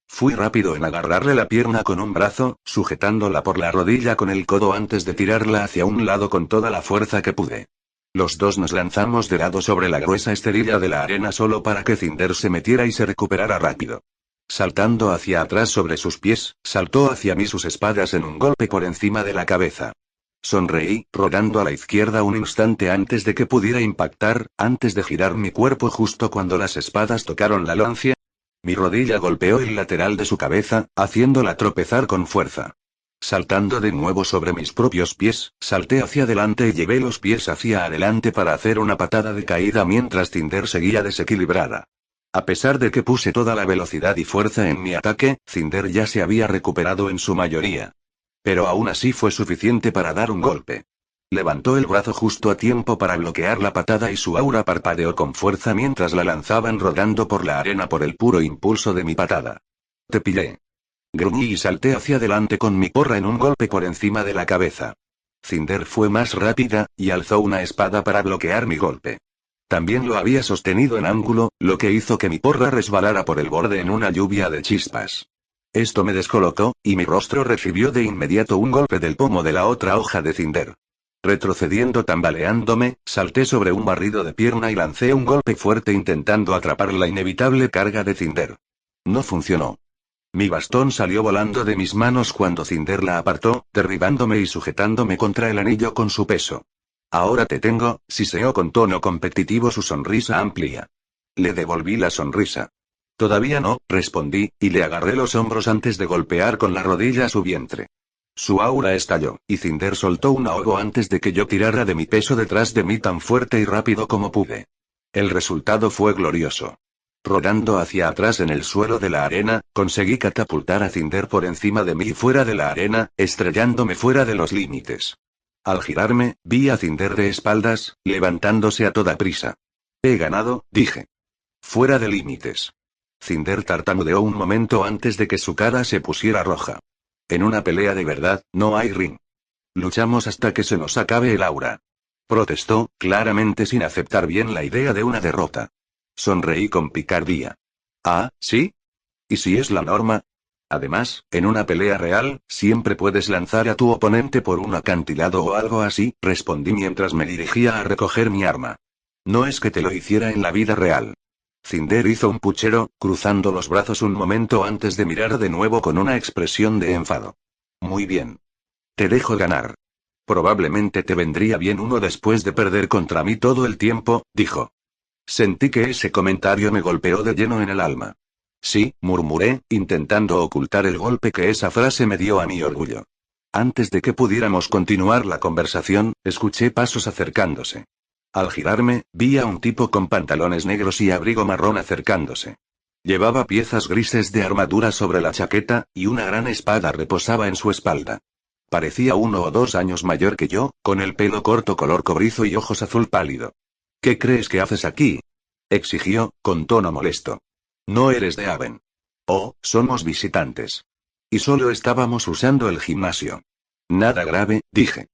Fui rápido en agarrarle la pierna con un brazo, sujetándola por la rodilla con el codo antes de tirarla hacia un lado con toda la fuerza que pude. Los dos nos lanzamos de lado sobre la gruesa esterilla de la arena solo para que Cinder se metiera y se recuperara rápido. Saltando hacia atrás sobre sus pies, saltó hacia mí sus espadas en un golpe por encima de la cabeza. Sonreí, rodando a la izquierda un instante antes de que pudiera impactar, antes de girar mi cuerpo justo cuando las espadas tocaron la lancia. Mi rodilla golpeó el lateral de su cabeza, haciéndola tropezar con fuerza. Saltando de nuevo sobre mis propios pies, salté hacia adelante y llevé los pies hacia adelante para hacer una patada de caída mientras Cinder seguía desequilibrada. A pesar de que puse toda la velocidad y fuerza en mi ataque, Cinder ya se había recuperado en su mayoría. Pero aún así fue suficiente para dar un golpe. Levantó el brazo justo a tiempo para bloquear la patada y su aura parpadeó con fuerza mientras la lanzaban rodando por la arena por el puro impulso de mi patada. Te pillé. Gruñí y salté hacia adelante con mi porra en un golpe por encima de la cabeza. Cinder fue más rápida, y alzó una espada para bloquear mi golpe. También lo había sostenido en ángulo, lo que hizo que mi porra resbalara por el borde en una lluvia de chispas. Esto me descolocó, y mi rostro recibió de inmediato un golpe del pomo de la otra hoja de Cinder. Retrocediendo tambaleándome, salté sobre un barrido de pierna y lancé un golpe fuerte intentando atrapar la inevitable carga de Cinder. No funcionó. Mi bastón salió volando de mis manos cuando Cinder la apartó, derribándome y sujetándome contra el anillo con su peso. Ahora te tengo, siseó con tono competitivo su sonrisa amplia. Le devolví la sonrisa. Todavía no, respondí, y le agarré los hombros antes de golpear con la rodilla su vientre. Su aura estalló, y Cinder soltó un ahogo antes de que yo tirara de mi peso detrás de mí tan fuerte y rápido como pude. El resultado fue glorioso. Rodando hacia atrás en el suelo de la arena, conseguí catapultar a Cinder por encima de mí y fuera de la arena, estrellándome fuera de los límites. Al girarme, vi a Cinder de espaldas, levantándose a toda prisa. He ganado, dije. Fuera de límites. Cinder tartamudeó un momento antes de que su cara se pusiera roja. En una pelea de verdad, no hay ring. Luchamos hasta que se nos acabe el aura. Protestó, claramente sin aceptar bien la idea de una derrota. Sonreí con picardía. Ah, ¿sí? ¿Y si es la norma? Además, en una pelea real, siempre puedes lanzar a tu oponente por un acantilado o algo así, respondí mientras me dirigía a recoger mi arma. No es que te lo hiciera en la vida real. Cinder hizo un puchero, cruzando los brazos un momento antes de mirar de nuevo con una expresión de enfado. Muy bien. Te dejo ganar. Probablemente te vendría bien uno después de perder contra mí todo el tiempo, dijo. Sentí que ese comentario me golpeó de lleno en el alma. Sí, murmuré, intentando ocultar el golpe que esa frase me dio a mi orgullo. Antes de que pudiéramos continuar la conversación, escuché pasos acercándose. Al girarme, vi a un tipo con pantalones negros y abrigo marrón acercándose. Llevaba piezas grises de armadura sobre la chaqueta, y una gran espada reposaba en su espalda. Parecía 1 o 2 años mayor que yo, con el pelo corto color cobrizo y ojos azul pálido. ¿Qué crees que haces aquí? Exigió, con tono molesto. No eres de Haven. Oh, somos visitantes. Y solo estábamos usando el gimnasio. Nada grave, dije.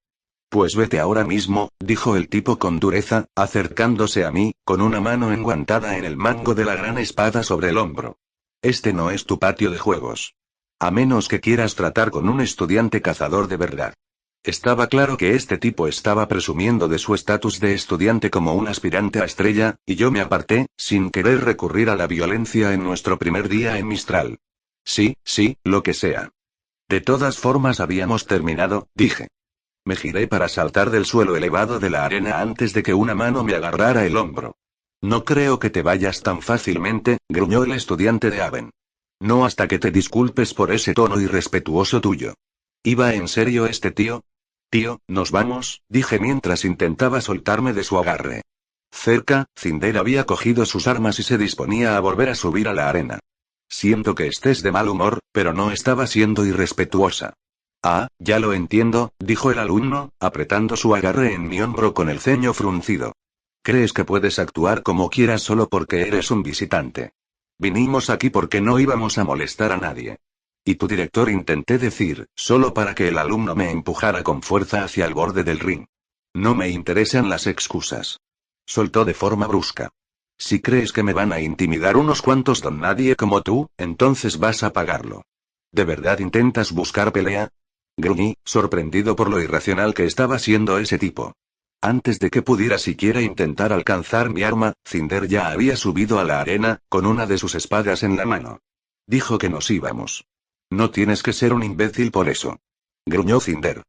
Pues vete ahora mismo, dijo el tipo con dureza, acercándose a mí, con una mano enguantada en el mango de la gran espada sobre el hombro. Este no es tu patio de juegos. A menos que quieras tratar con un estudiante cazador de verdad. Estaba claro que este tipo estaba presumiendo de su estatus de estudiante como un aspirante a estrella, y yo me aparté, sin querer recurrir a la violencia en nuestro primer día en Mistral. Sí, lo que sea. De todas formas habíamos terminado, dije. Me giré para saltar del suelo elevado de la arena antes de que una mano me agarrara el hombro. No creo que te vayas tan fácilmente, gruñó el estudiante de Aven. No hasta que te disculpes por ese tono irrespetuoso tuyo. ¿Iba en serio este tío? Tío, nos vamos, dije mientras intentaba soltarme de su agarre. Cerca, Cinder había cogido sus armas y se disponía a volver a subir a la arena. Siento que estés de mal humor, pero no estaba siendo irrespetuosa. Ah, ya lo entiendo, dijo el alumno, apretando su agarre en mi hombro con el ceño fruncido. ¿Crees que puedes actuar como quieras solo porque eres un visitante? Vinimos aquí porque no íbamos a molestar a nadie. Y tu director, intenté decir, solo para que el alumno me empujara con fuerza hacia el borde del ring. No me interesan las excusas. Soltó de forma brusca. Si crees que me van a intimidar unos cuantos don nadie como tú, entonces vas a pagarlo. ¿De verdad intentas buscar pelea? Gruñí, sorprendido por lo irracional que estaba siendo ese tipo. Antes de que pudiera siquiera intentar alcanzar mi arma, Cinder ya había subido a la arena, con una de sus espadas en la mano. Dijo que nos íbamos. No tienes que ser un imbécil por eso. Gruñó Cinder.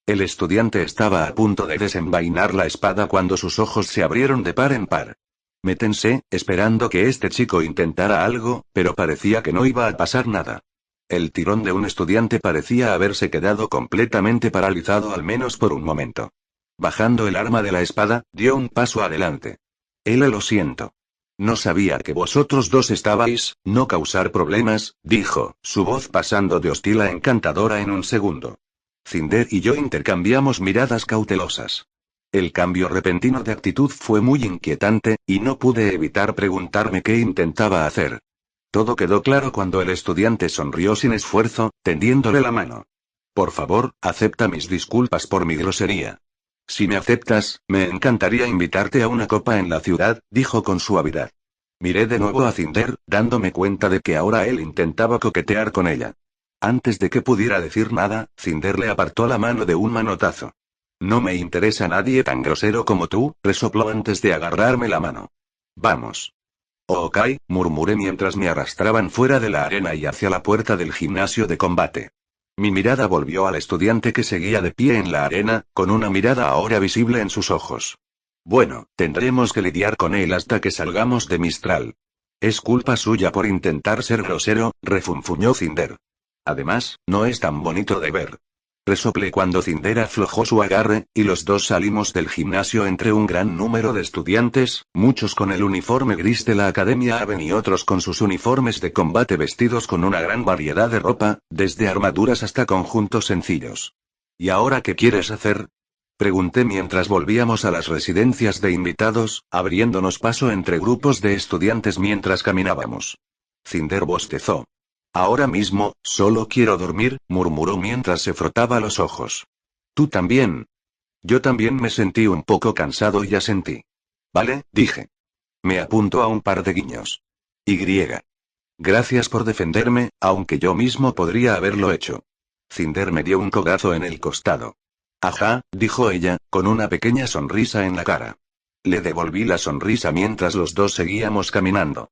El estudiante estaba a punto de desenvainar la espada cuando sus ojos se abrieron de par en par. Me tensé, esperando que este chico intentara algo, pero parecía que no iba a pasar nada. El tirón de un estudiante parecía haberse quedado completamente paralizado al menos por un momento. Bajando el arma de la espada, dio un paso adelante. Lo siento. No sabía que vosotros dos estabais, no causar problemas, dijo, su voz pasando de hostil a encantadora en un segundo. Cinder y yo intercambiamos miradas cautelosas. El cambio repentino de actitud fue muy inquietante, y no pude evitar preguntarme qué intentaba hacer. Todo quedó claro cuando el estudiante sonrió sin esfuerzo, tendiéndole la mano. Por favor, acepta mis disculpas por mi grosería. Si me aceptas, me encantaría invitarte a una copa en la ciudad, dijo con suavidad. Miré de nuevo a Cinder, dándome cuenta de que ahora él intentaba coquetear con ella. Antes de que pudiera decir nada, Cinder le apartó la mano de un manotazo. No me interesa nadie tan grosero como tú, resopló antes de agarrarme la mano. Vamos. Ok, murmuré mientras me arrastraban fuera de la arena y hacia la puerta del gimnasio de combate. Mi mirada volvió al estudiante que seguía de pie en la arena, con una mirada ahora visible en sus ojos. Bueno, tendremos que lidiar con él hasta que salgamos de Mistral. Es culpa suya por intentar ser grosero, refunfuñó Cinder. Además, no es tan bonito de ver. Resoplé cuando Cinder aflojó su agarre, y los dos salimos del gimnasio entre un gran número de estudiantes, muchos con el uniforme gris de la Academia Aven y otros con sus uniformes de combate vestidos con una gran variedad de ropa, desde armaduras hasta conjuntos sencillos. ¿Y ahora qué quieres hacer? Pregunté mientras volvíamos a las residencias de invitados, abriéndonos paso entre grupos de estudiantes mientras caminábamos. Cinder bostezó. Ahora mismo, solo quiero dormir, murmuró mientras se frotaba los ojos. ¿Tú también? Yo también me sentí un poco cansado y asentí. Vale, dije. Me apunto a un par de guiños. Y. Gracias por defenderme, aunque yo mismo podría haberlo hecho. Cinder me dio un codazo en el costado. Ajá, dijo ella, con una pequeña sonrisa en la cara. Le devolví la sonrisa mientras los dos seguíamos caminando.